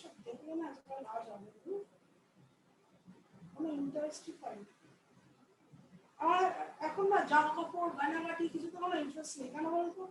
সব দেখলে না আজকাল আর যাবে আমি ইন্টারেস্টই পাই আর এখন না জামা কাপড় বানাবাটি কিছু তো কোনো ইন্টারেস্ট নেই কেন বলতো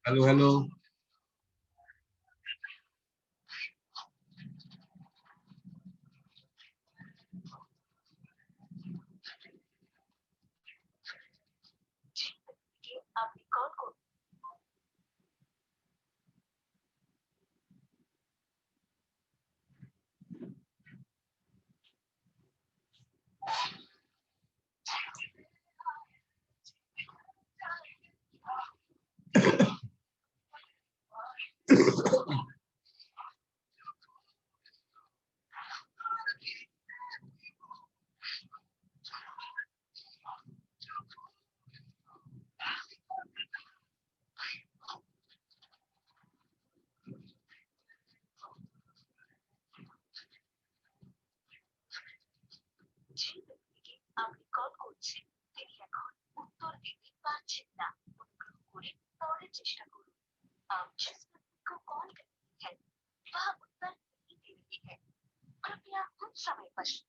हेलो हेलो। আপনি কল করুন। যে ব্যক্তিকে আপনি কল করছেন তিনি এখন উত্তর দিতে পারছেন না। चेष्टा करूं। आप जिस व्यक्ति को कॉल कर रहे हैं वह उत्तर नहीं दे रही है। कृपया कुछ समय पश्चात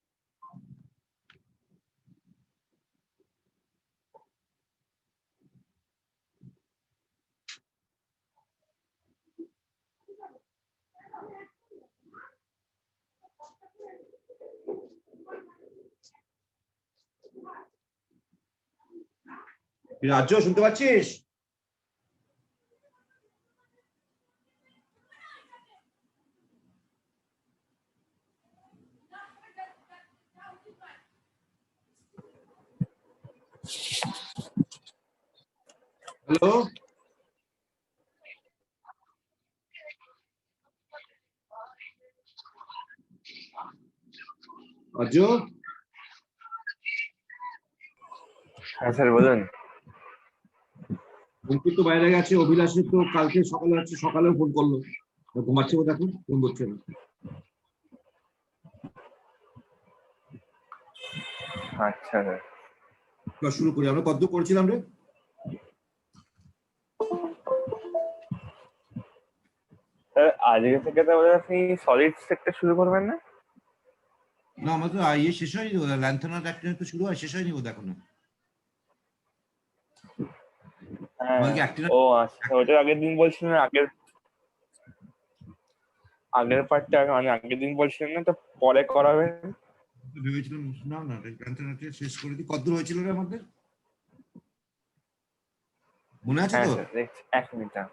রাজ্য শুনতে পাচ্ছিস? হ্যালো রাজ্য, হ্যাঁ স্যার বলুন। অঙ্কিত তো বাইরে গেছে, অভিলাষের তো কালকে সকালে হচ্ছে, সকালেও ফোন করলো, ঘুমাচ্ছে ও, দেখুন ফোন করছে না। আচ্ছা স্যার, এবার শুরু করি, আমরা কত করেছিলাম রে? স্যার আজকে থেকে তো বোধহয় আপনি সলিড সেক্টর শুরু করবেন না? না, আমার তো ইয়ে শেষ হয়নি, ল্যান্থনার অ্যাক্টিং তো শুরু হয়, শেষ হয়নি বোধ এখনো। হ্যাঁ। আমাকে অ্যাক্টিং ও আচ্ছা, ওটা আগের দিন বলছিলেন, আগের পার্টটা মানে আগের দিন বলছিলেন না, তো পরে করাবেন। ভেবেছিলাম না না ল্যান্থনাটা শেষ করে দিই। কত হয়েছিল রে আমাদের, মনে আছে হ্যাঁ তো? স্যার দেখছি, 1 মিনিট দাঁড়ান।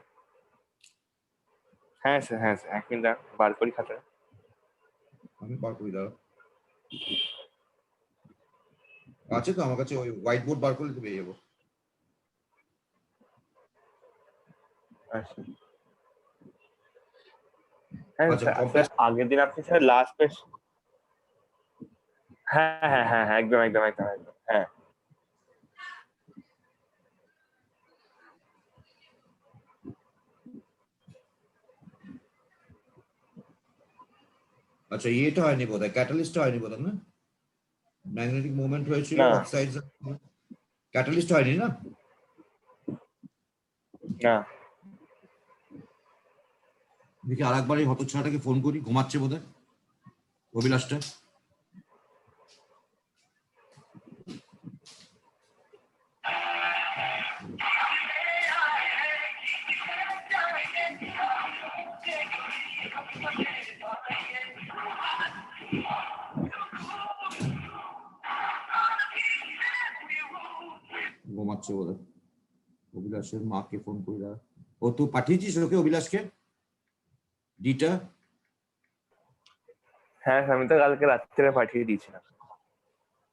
হ্যাঁ স্যার, হ্যাঁ স্যার 1 মিনিট দাঁড়ান, বার করি খাতা। আমি বার করি, দাঁড়া। আছে তো আমার কাছে, ওই হোয়াইট বোর্ড বার করলে তো পেয়ে যাবো। আচ্ছা হ্যাঁ আচ্ছা, স্যার, কমপ্লেক্স। স্যার আগের দিন আপনি স্যার লাস্ট পেজ। হ্যাঁ হ্যাঁ হ্যাঁ হ্যাঁ, একদম একদম একদম একদম, হ্যাঁ। আচ্ছা, ইয়েটা হয়নি বোধহয়, ক্যাটালিস্টটা হয়নি বোধহয় না? ম্যাগনেটিক মুভমেন্ট হয়েছিল, না অক্সাইড, ক্যাটালিস্ট হয়নি না? না দেখি আরেকবার এই হতচ্ছাড়াটাকে ফোন করি, ঘুমাচ্ছে বোধহয় অভিলাষটা। ঘুমাচ্ছে বোধহয়। অভিলাষের মাকে ফোন করি, দাঁড়া। ও তুই পাঠিয়েছিস ওকে, অভিলাষকে ডিটা? হ্যাঁ স্যার, আমি তো কালকে রাত্রে পাঠিয়ে দিয়েছিলাম।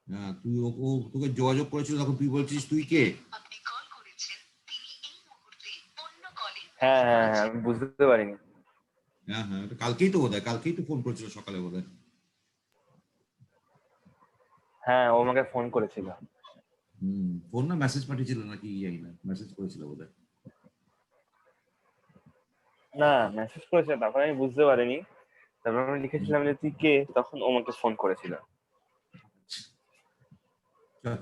হ্যাঁ, তুই ও তোকে যোগাযোগ করেছিল, তখন তুই বলছিস তুই কে? আপনি কল করেছেন তিনি এই মুহূর্তে অন্য কলে। হ্যাঁ হ্যাঁ হ্যাঁ, আমি বুঝতে পারিনি। হ্যাঁ হ্যাঁ, এটা কালকেই তো বোধহয়, কালকেই তো ফোন করেছিল সকালে বোধহয়। হ্যাঁ, ও আমাকে ফোন করেছিল। ফোন না মেসেজ পাঠিয়েছিল নাকি, জানি না, মেসেজ করেছিল বোধহয়। না, মেসেজ করেছে, তখন আমি বুঝতে পারিনি। তারপর আমি লিখেছিলাম যে তুই কে, তখন ও আমাকে ফোন করেছিল।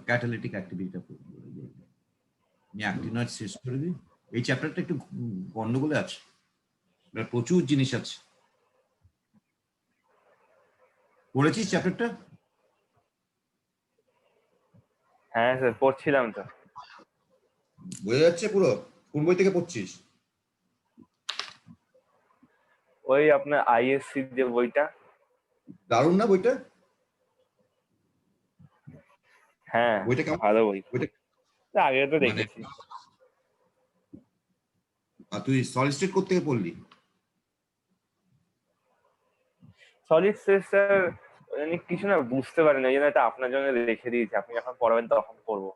ক্যাটালিটিক অ্যাক্টিভিটিটা অ্যাক্টিনাইট শেষ করে দিই। এই চ্যাপ্টারটা একটু গন্ডগোলে আছে, এবার প্রচুর জিনিস আছে। পড়েছিস চ্যাপ্টারটা? হ্যাঁ স্যার, পড়ছিলাম তো। বোঝা যাচ্ছে পুরো? কোন বই থেকে পড়ছিস? ওই আপনার আইএসসি যে বইটা। দারুণ না বইটা? হ্যাঁ, বইটা কেমন? ভালো বই। বইটা আগে তো মানে, দেখেছি। আর তুই সলিড স্টেট কোথা থেকে পড়লি? সলিড স্টেট স্যার কিছু না বুঝতে পারিনি, ওই জন্য এটা আপনার জন্য রেখে দিয়েছি, আপনি যখন পড়াবেন তখন পড়বো।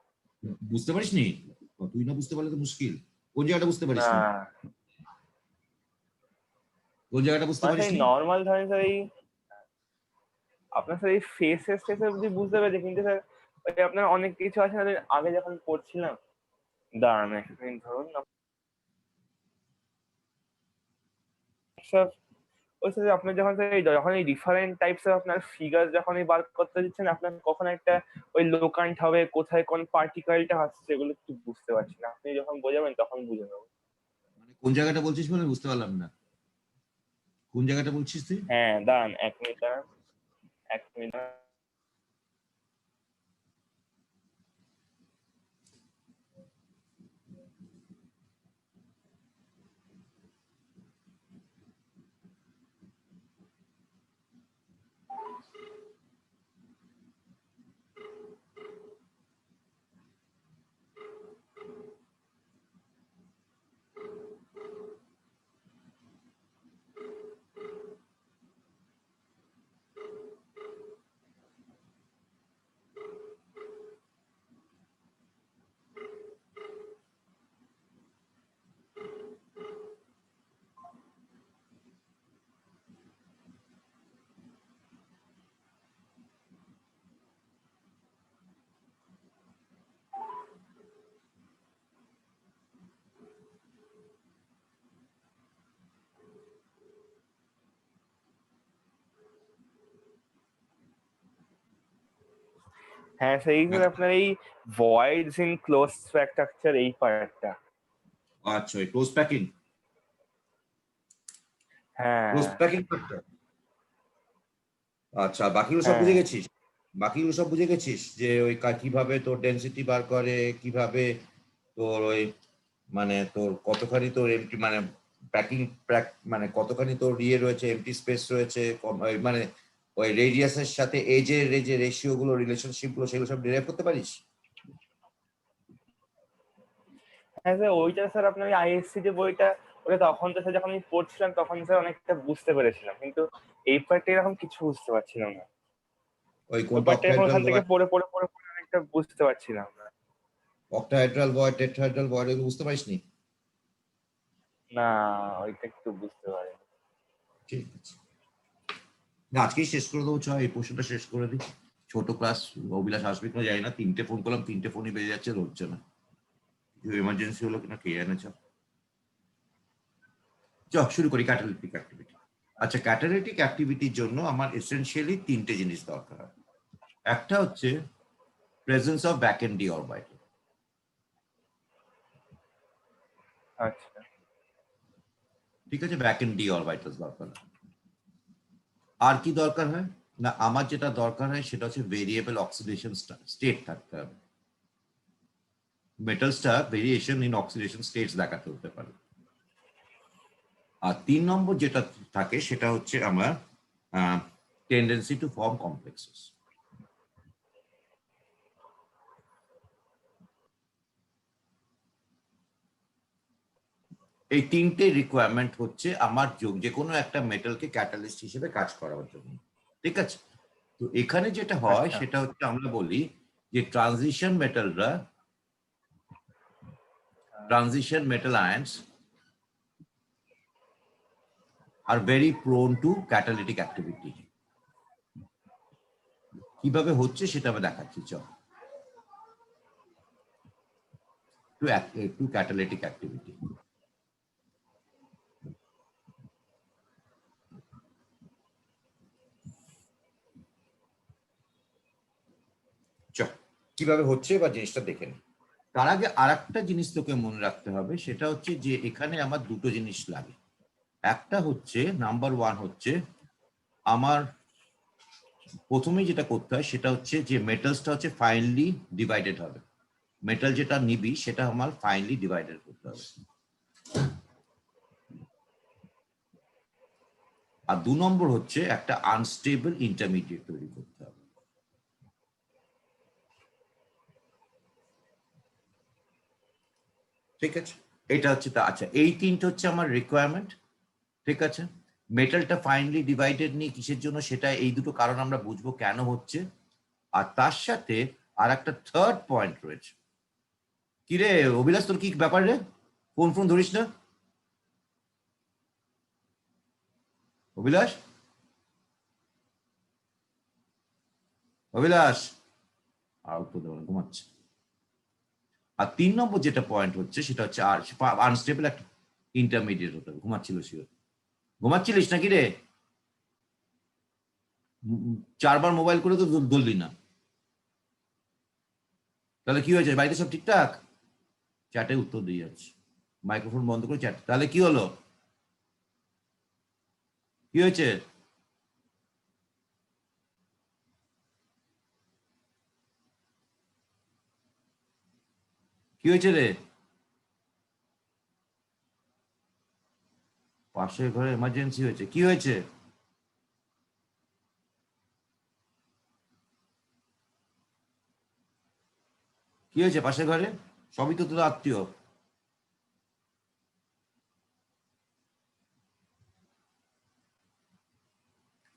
বুঝতে পারিসনি? তুই না বুঝতে পারলে তো মুশকিল। কোন জায়গাটা বুঝতে পারিস না না? কোন জায়গাটা বুঝতে মানে পারিস এই নি? নর্মাল ধরেন স্যার, এই আপনার স্যার এই ফেসেস টেসে অব্দি বুঝতে পেরেছি, কিন্তু স্যার ওই আপনার অনেক কিছু আছে না, আগে যখন পড়ছিলাম। দাঁড়ান এক মিনিট, ধরুন স্যার, ওই স্যার আপনি যখন এই ডিফারেন্ট টাইপস অফ আপনার ফিগার যখনই বার করতে দিচ্ছেন, আপনার কখন একটা ওই লোকান্ট হবে, কোথায় কোন পার্টিকেলটা আসছে, এগুলো একটু বুঝতে পারছি না। আপনি যখন বোঝাবেন তখন বুঝে নেবো। কোন জায়গাটা বলছিস বলে বুঝতে পারলাম না, কোন জায়গাটা বলছিস তুই? হ্যাঁ দাঁড়ান 1 মিনিট, দাঁড়ান 1 মিনিট। হ্যাঁ সেই আপনার এই ভয়েডস ইন ক্লোজ স্ট্রাকচার এই পার্টটা। আচ্ছা, ওই ক্লোজ প্যাকিং, হ্যাঁ ক্লোজ প্যাকিং পার্টটা। আচ্ছা, বাকিগুলো সব হ্যাঁ বুঝে গেছিস? বাকিগুলো সব বুঝে গেছিস যে ওই কিভাবে তোর ডেনসিটি বার করে, কিভাবে তোর ওই মানে তোর কতখানি তোর এমটি মানে প্যাকিং মানে কতখানি তোর ইয়ে রয়েছে, এমটি স্পেস রয়েছে, মানে ওই রেডিয়াসের সাথে এজের যে রেশিও গুলো, রিলেশনশিপ গুলো, সেগুলো সব ডিরাইভ করতে পারিস? হ্যাঁ স্যার ওইটা স্যার আপনার আইএসসি যে বইটা, ওটা তখন তো স্যার যখন আমি পড়ছিলাম তখন স্যার অনেকটা বুঝতে পেরেছিলাম, কিন্তু এই পার্টে এরকম কিছু বুঝতে পারছিলাম না। ওই ওই কোনটা পার্টে এখন অক্টাহেড্রাল ওখান থেকে পড়ে পড়ে পড়ে পড়ে অনেকটা বুঝতে পারছিলাম না। অক্টাহেড্রাল ভয়েড, টেট্রাহেড্রাল ভয়েড এগুলো বুঝতে পারিসনি? না ওইটা একটু বুঝতে পারি। ঠিক আছে, না আজকেই শেষ করে দেবো, চ এই পোর্শনটা শেষ করে দিই। ছোট ক্লাস, অভিলাষ আসবে কিনা জানি না, 3টে ফোন করলাম, 3টে ফোনই বেজে যাচ্ছে, হচ্ছে না। এমার্জেন্সি হলো কিনা কে জানে। শুরু করি ক্যাটালিটিক অ্যাক্টিভিটি। আচ্ছা, ক্যাটালিটিক অ্যাক্টিভিটির জন্য আমার এসেনশিয়ালি 3টে জিনিস দরকার হয়। একটা হচ্ছে presence of back end D orbital. আচ্ছা ঠিক আছে, ব্যাক এন্ড ডি অরবিটাল দরকার। আর কি দরকার হয় না, আমার যেটা দরকার হয় সেটা হচ্ছে ভেরিয়েবল অক্সিডেশন স্টেট থাকতে হবে। মেটালসটা ভেরিয়েশন ইন অক্সিডেশন স্টেটস দেখাতে হতে পারে। আর 3 নম্বর যেটা থাকে সেটা হচ্ছে আমার টেন্ডেন্সি টু ফর্ম কমপ্লেক্সেস। এই 3টে রিকোয়ারমেন্ট হচ্ছে আমার যে কোনো একটা মেটালকে ক্যাটালিস্ট হিসেবে কাজ করার জন্য। ঠিক আছে, তো এখানে যেটা হয় আচ্ছা সেটা হচ্ছে আমরা বলি যে transition metal আয়ন্স are very prone two catalytic activity. কিভাবে হচ্ছে সেটা আমি দেখাচ্ছি, চল টু ক্যাটালিটিক অ্যাক্টিভিটি। কিভাবে হচ্ছে বা জিনিসটা দেখে নি। তার আগে আর একটা জিনিস তোকে মনে রাখতে হবে, সেটা হচ্ছে যে এখানে আমার দুটো জিনিস লাগে। একটা হচ্ছে নাম্বার 1 হচ্ছে আমার প্রথমেই যেটা করতে হয় সেটা হচ্ছে যে মেটালসটা হচ্ছে ফাইনলি ডিভাইডেড হবে। মেটাল যেটা নিবি সেটা আমার ফাইনলি ডিভাইডেড করতে হবে। আর 2 নম্বর হচ্ছে একটা আনস্টেবল ইন্টারমিডিয়েট তৈরি করতে হবে। ঠিক আছে, এটা হচ্ছে আচ্ছা, এই 3টে হচ্ছে আমার রিকোয়ারমেন্ট। ঠিক আছে, মেটালটা ফাইনলি ডিভাইডেড নিয়ে কিসের জন্য, সেটা এই দুটো কারণ আমরা বুঝবো কেন হচ্ছে। আর তার সাথে আর একটা থার্ড পয়েন্ট রয়েছে। কি রে অভিলাষ, তোর কি ব্যাপার রে? ফোন ধরিস না অভিলাষ? অভিলাষ আর উত্তর দেবো না, ঘুমাচ্ছে। আর 3 নম্বর যেটা পয়েন্ট হচ্ছে সেটা হচ্ছে আর আনস্টেবল একটা ইন্টারমিডিয়েট হতে হবে। ঘুমাচ্ছিলিস নাকি রে? 4বার মোবাইল করে তো ধরলি না, তাহলে কি হয়েছে? বাড়িতে সব ঠিকঠাক? চ্যাটে উত্তর দিয়ে যাচ্ছে। মাইক্রোফোন বন্ধ করে চ্যাট, তাহলে কি হলো, কি হয়েছে? কি হয়েছে রে? পাশের ঘরে এমার্জেন্সি হয়েছে, কি হয়েছে? কি হয়েছে পাশের ঘরে? সবই তো তোর আত্মীয়।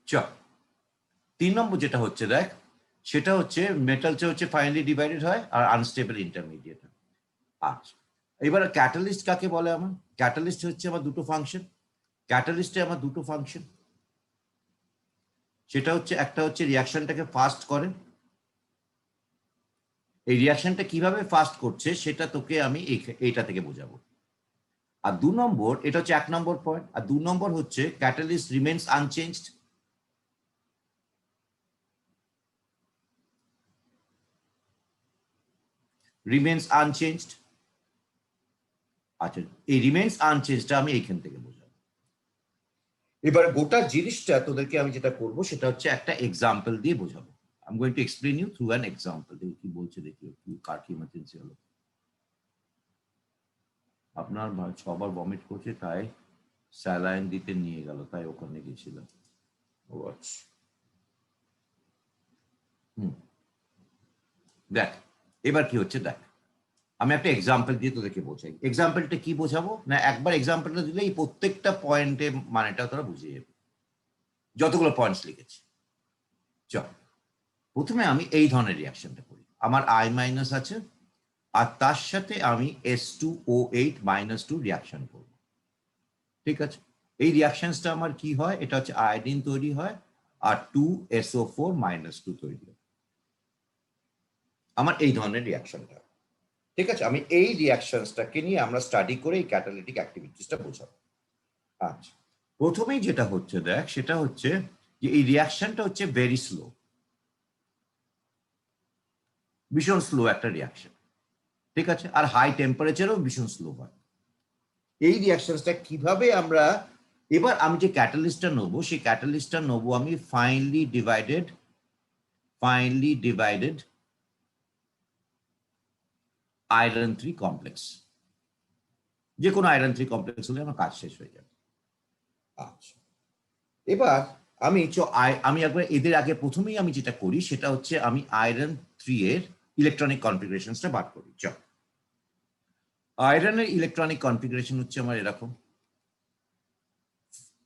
চ 3 নম্বর যেটা হচ্ছে দেখ, সেটা হচ্ছে মেটালসে হচ্ছে ফাইনালি ডিভাইডেড হয় আর আনস্টেবল ইন্টারমিডিয়েট হয়। আচ্ছা, এবার ক্যাটালিস্ট কাকে বলে? আমার ক্যাটালিস্ট হচ্ছে আমার দুটো ফাংশন। ক্যাটালিস্টে আমার দুটো ফাংশন, সেটা হচ্ছে একটা হচ্ছে রিয়াকশনটাকে ফাস্ট করে। এই রিয়াকশনটা কিভাবে ফাস্ট করছে সেটা তোকে আমি এইটা থেকে বোঝাবো। আর 2 নম্বর, এটা হচ্ছে 1 নম্বর পয়েন্ট, আর 2 নম্বর হচ্ছে catalyst remains unchanged. Remains unchanged. আচ্ছা, এই রিমেইনস আনচেঞ্জডটা আমি এইখান থেকে বোঝাবো। এবার গোটা জিনিসটা তোদেরকে আমি যেটা করব সেটা হচ্ছে একটা এক্সাম্পল দিয়ে বোঝাবো। I am going to explain you through an example. দেখি কি বলছে, দেখি কার কি ইমার্জেন্সি হলো। আপনার ছবার ভমিট করছে, তাই স্যালাইন দিতে নিয়ে গেল, তাই ওখানে গেছিলাম। ও আচ্ছা, দেখ এবার কি হচ্ছে দেখ, আমি একটা এক্সাম্পল দিয়ে তোদেরকে বোঝাই। এক্সাম্পলটা কি বোঝাবো না, একবার এক্সাম্পলটা দিলে এই প্রত্যেকটা পয়েন্টে মানেটা তোরা বুঝে যাবে, যতগুলো পয়েন্টস লিখেছি। চল, প্রথমে আমি এই ধরনের রিয়াকশনটা করি। আমার I মাইনাস আছে, আর তার সাথে আমি S2O8 -2 রিয়াকশন করব। ঠিক আছে, এই রিয়াকশনসটা আমার কি হয়, এটা হচ্ছে আয়োডিন তৈরি হয় আর 2SO4 -2 তৈরি হয়। আমার এই ধরনের রিয়াকশনটা, ঠিক আছে। আমি এই রিয়াকশনসটাকে নিয়ে আমরা স্টাডি করে এই ক্যাটালিটিক অ্যাক্টিভিটিসটা বোঝাবো। আচ্ছা, প্রথমেই যেটা হচ্ছে দেখ, সেটা হচ্ছে যে এই রিয়াকশনটা হচ্ছে ভেরি স্লো, ভীষণ স্লো একটা রিয়াকশন। ঠিক আছে, আর হাই টেম্পারেচারও ভীষণ স্লো হয়। এই রিয়াকশনসটা কিভাবে আমরা, এবার আমি যে ক্যাটালিস্টটা নেবো সেই ক্যাটালিস্টটা নেবো আমি ফাইনলি ডিভাইডেড আয়রন 3 কমপ্লেক্স। যে কোনো আয়রন 3 কমপ্লেক্স হলে আমার কাজ শেষ হয়ে যাবে। আচ্ছা, এবার আমি একবার এদের আগে প্রথমেই আমি যেটা করি সেটা হচ্ছে আমি আয়রন 3 এর ইলেকট্রনিক কনফিগারেশনসটা বার করি। চল, আয়রনের ইলেকট্রনিক কনফিগারেশন হচ্ছে আমার এরকম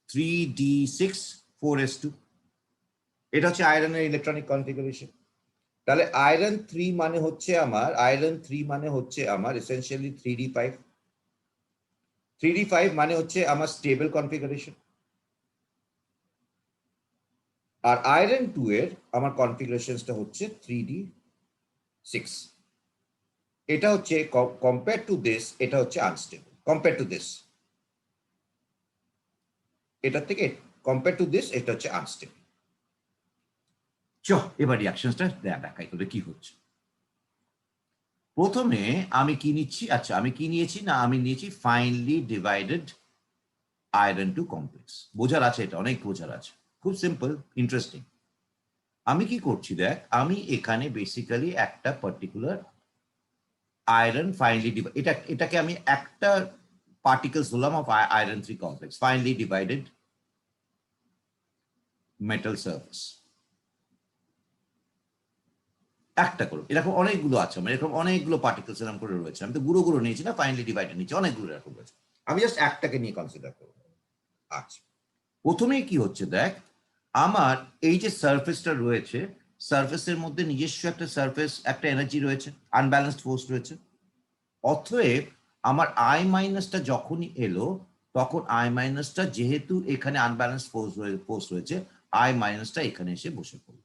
3d6 4s2। এটা হচ্ছে আয়রনের ইলেকট্রনিক কনফিগারেশন। তাহলে আয়রন 3 মানে হচ্ছে আমার এসেনশিয়ালি 3d5। 3d5 মানে হচ্ছে আমার স্টেবল কনফিগারেশন। আর আয়রন 2 এর আমার কনফিগারেশনটা হচ্ছে 3d6। এটা হচ্ছে কম্পেয়ার টু দিস, এটা হচ্ছে আনস্টেবল। কম্পেয়ার টু দিস, এটা থেকে কম্পেয়ার টু দিস, এটা হচ্ছে আনস্টেবল। এবার রিয়াকশনটা দেখাই তোদের কি হচ্ছে। প্রথমে আমি কি নিচ্ছি, আচ্ছা আমি কি নিয়েছি না, আমি নিয়েছি ফাইনলি ডিভাইডেড আয়রন 2 কমপ্লেক্স। বোঝার আছে, এটা অনেক বোঝার আছে, খুব সিম্পল, ইন্টারেস্টিং। আমি কি করছি দেখ, আমি এখানে বেসিক্যালি একটা পার্টিকুলার আয়রন ফাইনলি এটাকে আমি একটা পার্টিকেলস হলাম of iron 3 complex, finely divided metal surface. একটা করে এরকম অনেকগুলো আছে, আমার এরকম অনেকগুলো পার্টিকেলস এরকম করে রয়েছে। আমি তো গুঁড়ো নিয়েছি না, ফাইনালি ডিভাইডেড নিয়েছি, অনেকগুলো এরকম রয়েছে। আমি জাস্ট একটাকে নিয়ে কনসিডার করবো। আচ্ছা, প্রথমেই কি হচ্ছে দেখ, আমার এই যে সারফেসটা রয়েছে, সারফেসের মধ্যে নিজস্ব একটা সারফেস, একটা এনার্জি রয়েছে, আনব্যালেন্সড ফোর্স রয়েছে। অতএব আমার I মাইনাসটা যখনই এলো, তখন I মাইনাসটা যেহেতু এখানে আনব্যালেন্সড ফোর্স রয়েছে, I মাইনাসটা এখানে এসে বসে পড়লো।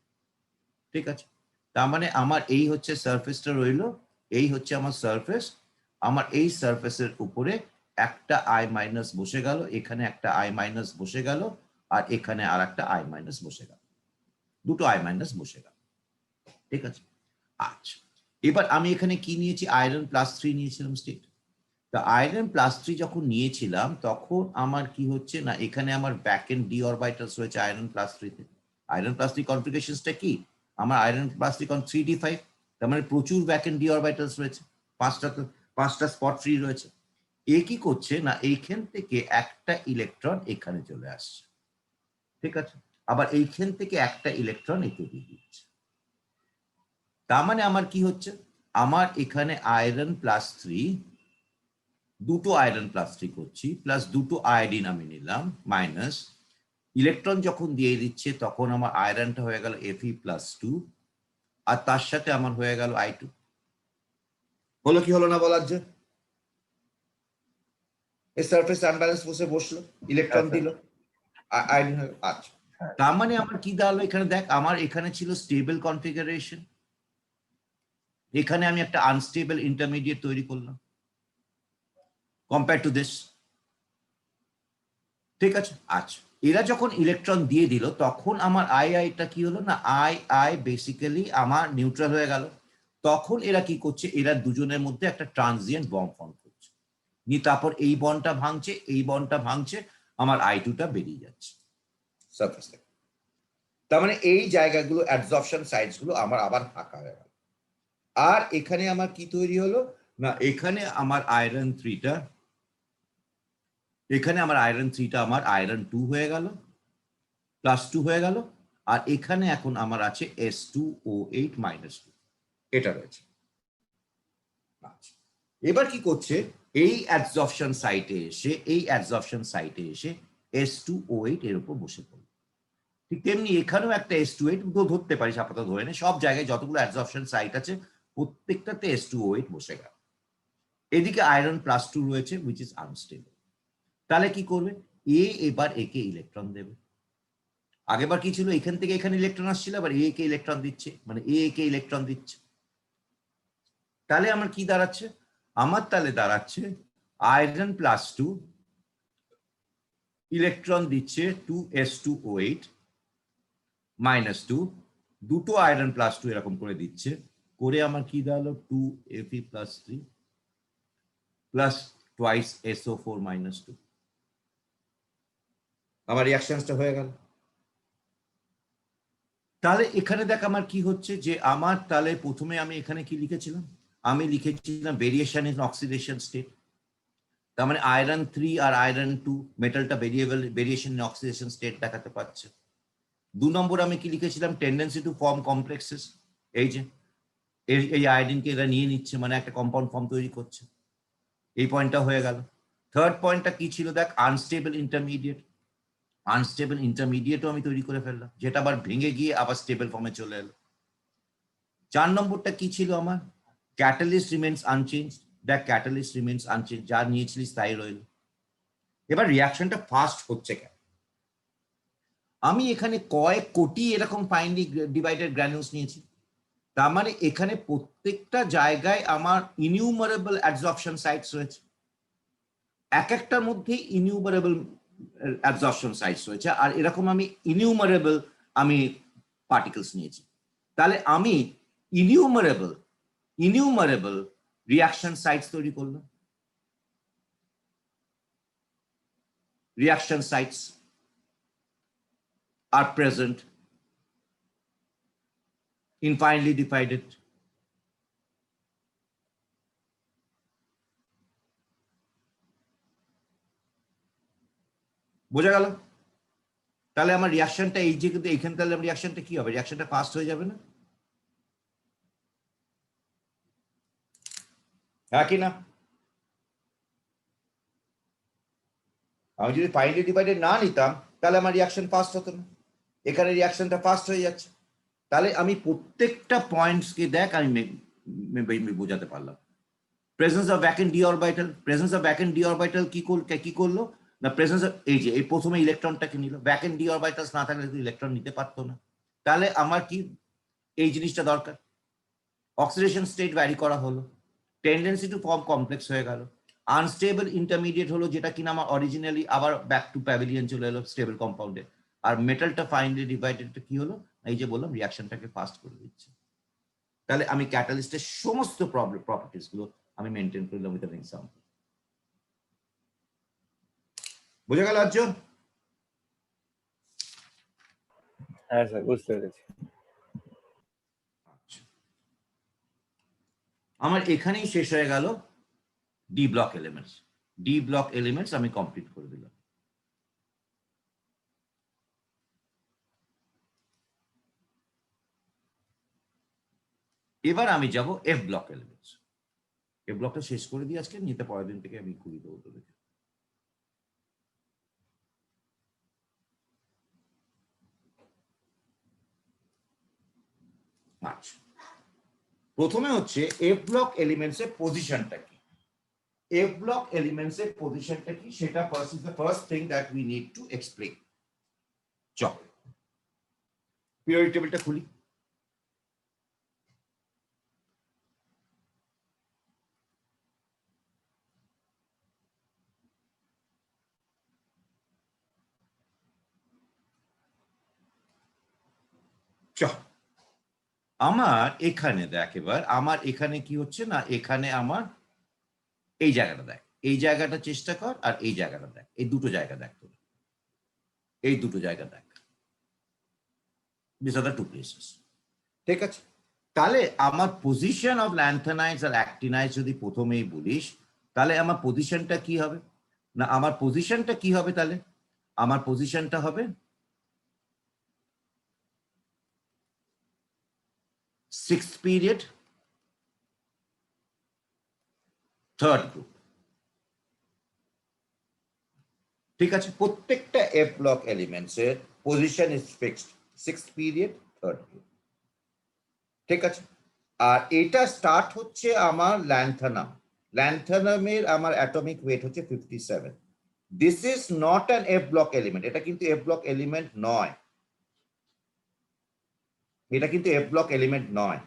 ঠিক আছে, তার মানে আমার এই হচ্ছে সারফেসটা রইলো, এই হচ্ছে আমার সারফেস। আমার এই সারফেসের উপরে একটা I মাইনাস বসে গেল, এখানে একটা I মাইনাস বসে গেল, আর এখানে আর একটা I মাইনাস বসে গেল, দুটো I মাইনাস বসে গেল। ঠিক আছে, আচ্ছা এবার আমি এখানে কি নিয়েছি, আয়রন +3 নিয়েছিলাম স্টেট। তা আয়রন +3 যখন নিয়েছিলাম তখন আমার কি হচ্ছে না এখানে আমার ব্যাক এন্ড ডি অরবিটালস রয়েছে আয়রন +3 তে। আয়রন +3 কনফিগারেশনসটা কি, আমার আয়রন +3 3d5, তার মানে প্রচুর ব্যাক এন্ড ডি অরবিটালস রয়েছে, পাঁচটা স্পট ফ্রি রয়েছে। এ কি করছে না এইখান থেকে একটা ইলেকট্রন এখানে চলে আসছে, ঠিক আছে, আবার এইখান থেকে একটা ইলেকট্রন একে দিয়ে দিচ্ছে। তার মানে আমার কি হচ্ছে, আমার এখানে আয়রন +3, দুটো আয়রন +3 করছি, প্লাস দুটো আয়োডিন আমি নিলাম, মাইনাস ইলেকট্রন যখন দিয়ে দিচ্ছে তখন আমার আয়রনটা হয়ে গেল Fe+2, আর তার সাথে আমার হয়ে গেল I2। হলো কি হলো না বলার যে এই সারফেস আনব্যালেন্স ফোর্সে বসলো, ইলেকট্রন দিল, আয়োডিন হয়ে, আচ্ছা। তার মানে আমার কি দাঁড়ালো এখানে দেখ, আমার এখানে ছিল স্টেবল কনফিগারেশন, এখানে আমি একটা আনস্টেবল ইন্টারমিডিয়েট তৈরি করলাম কম্পেয়ার টু দিস, ঠিক আছে। আচ্ছা, এরা যখন ইলেকট্রন দিয়ে দিল তখন আমার আইটা কি হলো না, আই বেসিক্যালি আমার নিউট্রাল হয়ে গেল। তখন এরা কি করছে, এরা দুজনের মধ্যে একটা ট্রানজিয়েন্ট বন্ড ফর্ম করছে, নিয়ে তারপর এই বন্ডটা ভাঙছে, এই বন্ডটা ভাঙছে, আমার I2টা বেরিয়ে যাচ্ছে সারফেস থেকে। তার মানে এই জায়গাগুলো অ্যাবজর্পশন সাইটস গুলো আমার আবার ফাঁকা হয়ে গেল। আর এখানে আমার কি তৈরি হলো না, এখানে আমার আয়রন 3টা, এখানে আমার আয়রন 3টা আমার আয়রন 2 হয়ে গেল, +2 হয়ে গেল, আর এখানে এখন আমার আছে S2O8 -2, এটা রয়েছে। আচ্ছা, এবার কি করছে, এই অ্যাবজর্পশন সাইটে এসে S2O8 এর উপর বসে পড়ল। ঠিক তেমনি এখানেও একটা S2O8 ধরতে পারিস, আপাতত ধরে নে, সব জায়গায় যতগুলো অ্যাবজর্পশন সাইট আছে প্রত্যেকটাতে S2O8 বসে গেল। এদিকে আয়রন +2 রয়েছে উইচ ইজ আনস্টেবল। তাহলে কি করবে, এবার একে ইলেকট্রন দেবে। আগেবার কি ছিল, এখান থেকে এখানে ইলেকট্রন আসছিল, আবার একে ইলেকট্রন দিচ্ছে, মানে একে ইলেকট্রন দিচ্ছে। তাহলে আমার কি দাঁড়াচ্ছে, আমার তাহলে দাঁড়াচ্ছে আয়রন +2 ইলেকট্রন দিচ্ছে 2S2O8 -2, দুটো আয়রন +2 এরকম করে দিচ্ছে, করে আমার কি দাঁড়ালো 2Fe+3 প্লাস টুয়াইস SO4 -2। আমার রিঅ্যাকশনটা হয়ে গেল। তাহলে এখানে দেখ আমার কি হচ্ছে, যে আমার তাহলে প্রথমে আমি এখানে কি লিখেছিলাম, আমি লিখেছিলাম ভেরিয়েশন ইন অক্সিডেশন স্টেট। তার মানে আয়রন 3 আর আয়রন 2 মেটালটা ভেরিয়েশন ইন অক্সিডেশন স্টেট দেখাতে পাচ্ছে। 2 নম্বর আমি কি লিখেছিলাম, টেন্ডেন্সি টু ফর্ম কমপ্লেক্সেস, এই যে এই আয়োডিনকে এরা নিয়ে নিচ্ছে, মানে একটা কম্পাউন্ড ফর্ম তৈরি করছে, এই পয়েন্টটা হয়ে গেল। থার্ড পয়েন্টটা কি ছিল দেখ, আনস্টেবল ইন্টারমিডিয়েট, আনস্টেবল ইন্টারমিডিয়েটও আমি তৈরি করে ফেললাম, যেটা আবার ভেঙে গিয়ে আবার স্টেবল ফর্মে চলে এলো। 4 নম্বরটা কি ছিল আমার, ক্যাটালিস্ট রিমেন্স আনচেঞ্জ, দেখ ক্যাটালিস্ট রিমেন্স আনচেঞ্জ, যা নিয়েছিলিস তাই রইল। এবার রিঅ্যাকশনটা ফাস্ট হচ্ছে কেন, আমি এখানে কয়েক কোটি এরকম ফাইনলি ডিভাইডেড গ্র্যানুলস নিয়েছি, তার মানে এখানে প্রত্যেকটা জায়গায় আমার ইনিউমারেবল অ্যাবজর্পশন সাইটস রয়েছে, এক একটার মধ্যে ইনিউমারেবল অ্যাবজর্পশন সাইটস রয়েছে, আর এরকম আমি ইনিউমারেবল আমি পার্টিকেলস নিয়েছি। তাহলে আমি ইনিউমারেবল রিঅ্যাকশন সাইটস তৈরি করলাম। Reaction sites are present in finely divided বোঝা গেল। তাহলে আমার রিঅ্যাকশনটা এই যে কিন্তু এইখানে, তাহলে রিঅ্যাকশনটা কি হবে, রিঅ্যাকশনটা ফাস্ট হয়ে যাবে না, হ্যাঁ কি না? আমি যদি ফাইনলি ডিভাইডেড না নিতাম তাহলে আমার রিঅ্যাকশন ফাস্ট হতো না, এখানে রিঅ্যাকশনটা ফাস্ট হয়ে যাচ্ছে। তাহলে আমি প্রত্যেকটা পয়েন্টসকে দেখ আমি বোঝাতে পারলাম। Presence of vacant D orbital, presence of vacant D orbital কি করলো না, প্রেজেন্স অফ এই যে এই প্রথমে ইলেকট্রনটাকে নিল, ভ্যাকেন্ট ডি অরবিটালস না থাকলে ইলেকট্রন নিতে পারতো না। তাহলে আমার কি এই জিনিসটা দরকার, অক্সিডেশন স্টেট ভ্যারি করা হলো, টেন্ডেন্সি টু ফর্ম কমপ্লেক্স হয়ে গেল, আনস্টেবল ইন্টারমিডিয়েট হলো, যেটা কিনা আমার অরিজিনালি আবার ব্যাক টু প্যাভিলিয়ন চলে এলো স্টেবল কম্পাউন্ডে, আর মেটালটা ফাইনালি ডিভাইডেড কি হলো, এই যে বললাম রিঅ্যাকশনটাকে ফাস্ট করে দিচ্ছে। তাহলে আমি ক্যাটালিস্টের সমস্ত প্রপার্টিস গুলো আমি মেনটেন করলাম উইথ অ্যান এক্সাম্পল। বোঝা গেল অর্জুন? হ্যাঁ স্যার, বুঝতে পেরেছি। আমার এখানেই শেষ হয়ে গেল D block elements. D block elements আমি কমপ্লিট করে দিলাম। এবার আমি যাব এফ ব্লক এলিমেন্টস। এফ ব্লকটা শেষ করে দিই আজকে, নিতে পরের দিন থেকে আমি খুলে দেবো তোদেরকে। আচ্ছা, প্রথমে হচ্ছে এফ ব্লক এলিমেন্টস এর পজিশনটা কি। এফ ব্লক এলিমেন্টস এর পজিশনটা কি সেটা first is the first thing that we need to explain. চল পিরিয়ডিক টেবিলটা খুলি। চল আমার এখানে দেখ, এবার আমার এখানে কি হচ্ছে না, এখানে আমার এই জায়গাটা দেখ, এই জায়গাটা চেষ্টা কর, আর এই জায়গাটা দেখ, এই দুটো জায়গা দেখ তোর, এই দুটো জায়গা দেখ, this are the two places. ঠিক আছে, তাহলে আমার পজিশন অফ ল্যান্থানাইটস আর অ্যাক্টিনাইটস যদি প্রথমেই বলিস, তাহলে আমার পজিশনটা কি হবে না, আমার পজিশনটা কি হবে, তাহলে আমার পজিশনটা হবে 6th পিরিয়ড 3rd গ্রুপ। ঠিক আছে, প্রত্যেকটা এফ ব্লক এলিমেন্টস এর position is fixed 6th period 3rd group. ঠিক আছে, আর এটা স্টার্ট হচ্ছে আমার ল্যান্থানাম। ল্যান্থানামের আমার অ্যাটমিক ওয়েট হচ্ছে 57। This is not an F block element, এটা কিন্তু এফ ব্লক এলিমেন্ট নয়, এটা কিন্তু এফ ব্লক এলিমেন্ট নয়।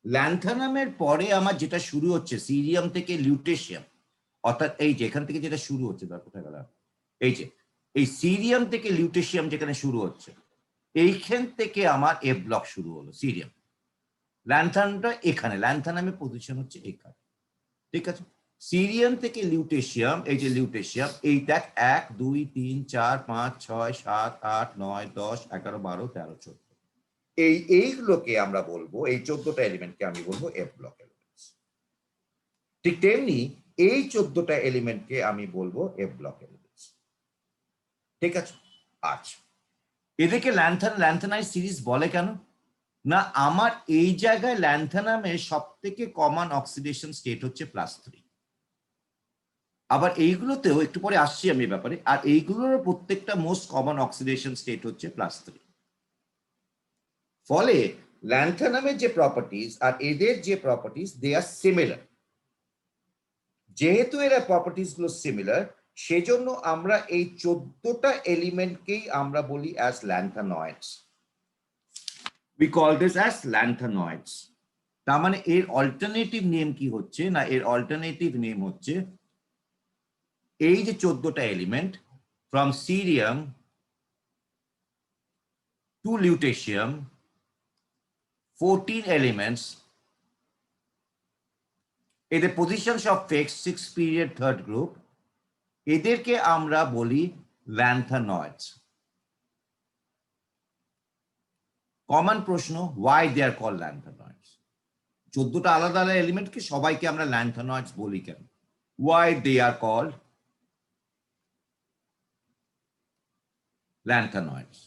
ল্যান্থানামের পরে আমার যেটা শুরু হচ্ছে সিরিয়াম থেকে লিউটেশিয়াম, অর্থাৎ এই যে এখান থেকে যেটা শুরু হচ্ছে, তার কোথায় গেল, এই যে এই সিরিয়াম থেকে লিউটেশিয়াম যেখানে শুরু হচ্ছে, এইখান থেকে আমার এফ ব্লক শুরু হলো সিরিয়াম। ল্যান্থানামটা এখানে, ল্যান্থানামের পজিশন হচ্ছে এখানে। ঠিক আছে, সিরিয়াম থেকে লিউটেশিয়াম, এই যে লিউটেশিয়াম, এই দেখ 1 2 3 4 5 6 7 8 9 10 11 12 13 14, এইগুলোকে আমরা বলবো, এই 14টা এলিমেন্টকে আমি বলবো এফ ব্লক এলিমেন্টস। ঠিক তেমনি এই 14টা এলিমেন্টকে আমি বলবো এফ ব্লক এলিমেন্টস। ঠিক আছে, আচ্ছা, এদেরকে ল্যান্থানাইট সিরিজ বলে কেন না, আমার এই জায়গায় ল্যান্থানামের সব থেকে কমন অক্সিডেশন স্টেট হচ্ছে +3। আবার এইগুলোতেও একটু পরে আসছি আমি ব্যাপারে, আর এইগুলোর প্রত্যেকটা মোস্ট কমন অক্সিডেশন স্টেট হচ্ছে +3। ফলে ল্যান্থানামের যে প্রপার্টিজ আর এদের যে প্রপার্টিজ, দে আর সিমিলার। যেহেতু এরা প্রপার্টিজ গুলো সিমিলার, সেজন্য আমরা এই 14টা এলিমেন্টকেই আমরা বলি as ল্যান্থানয়েডস। We call this as lanthanoids. তার মানে এর অল্টারনেটিভ নেম কি হচ্ছে না, এর অল্টারনেটিভ নেম হচ্ছে এই যে 14টা element from cerium to lutetium, 14 elements, এদের পজিশন সব fixed 6th period 3rd group, এদেরকে আমরা বলি ল্যান্থানয়েডস। কমন প্রশ্ন, why they are called lanthanoids? 14টা আলাদা আলাদা এলিমেন্টকে সবাইকে আমরা ল্যান্থানয়েডস বলি কেন? Why they are called lanthanoids?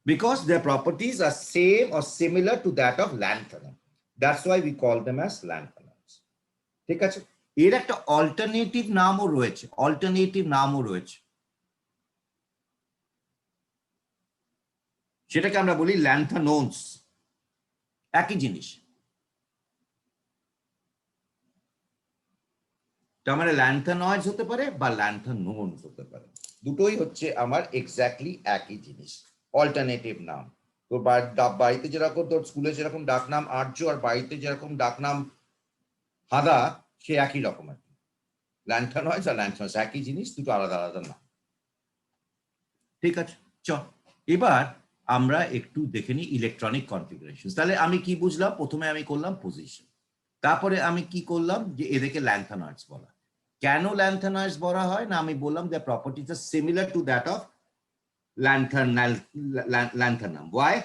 Because their properties are same or similar to that of lanthanum. That's why we call them as lanthanoids. ঠিক আছে, এর একটা অল্টারনেটিভ নামও রয়েছে, অল্টারনেটিভ নামও রয়েছে, সেটাকে আমরা বলি ল্যান্থানোনস। একই জিনিস, তার মানে ল্যান্থানয়েডস হতে পারে বা ল্যান্থানোনস হতে পারে, দুটোই হচ্ছে আমার এক্স্যাক্টলি একই জিনিস, অল্টারনেটিভ নাম। তো বাড়িতে যেরকম তোর স্কুলে যেরকম ডাকনাম আর্য, আর বাড়িতে যেরকম ডাকনাম হাদা, সে একই রকম আর কি। ল্যান্থানয়েডস আর ল্যান্থানোনস একই জিনিস, দুটো আলাদা আলাদা নাম। ঠিক আছে, চল এবার আমরা একটু দেখে নিই ইলেকট্রনিক কনফিগারেশন। তাহলে আমি কি বুঝলাম, প্রথমে আমি করলাম পজিশন, তারপরে আমি কি করলাম যে এদেরকে ল্যান্থানয়েডস বলা। কেন ল্যান্থানয়েডস বলা হয় না, আমি বললাম the properties are similar to that of lanthanum. Why?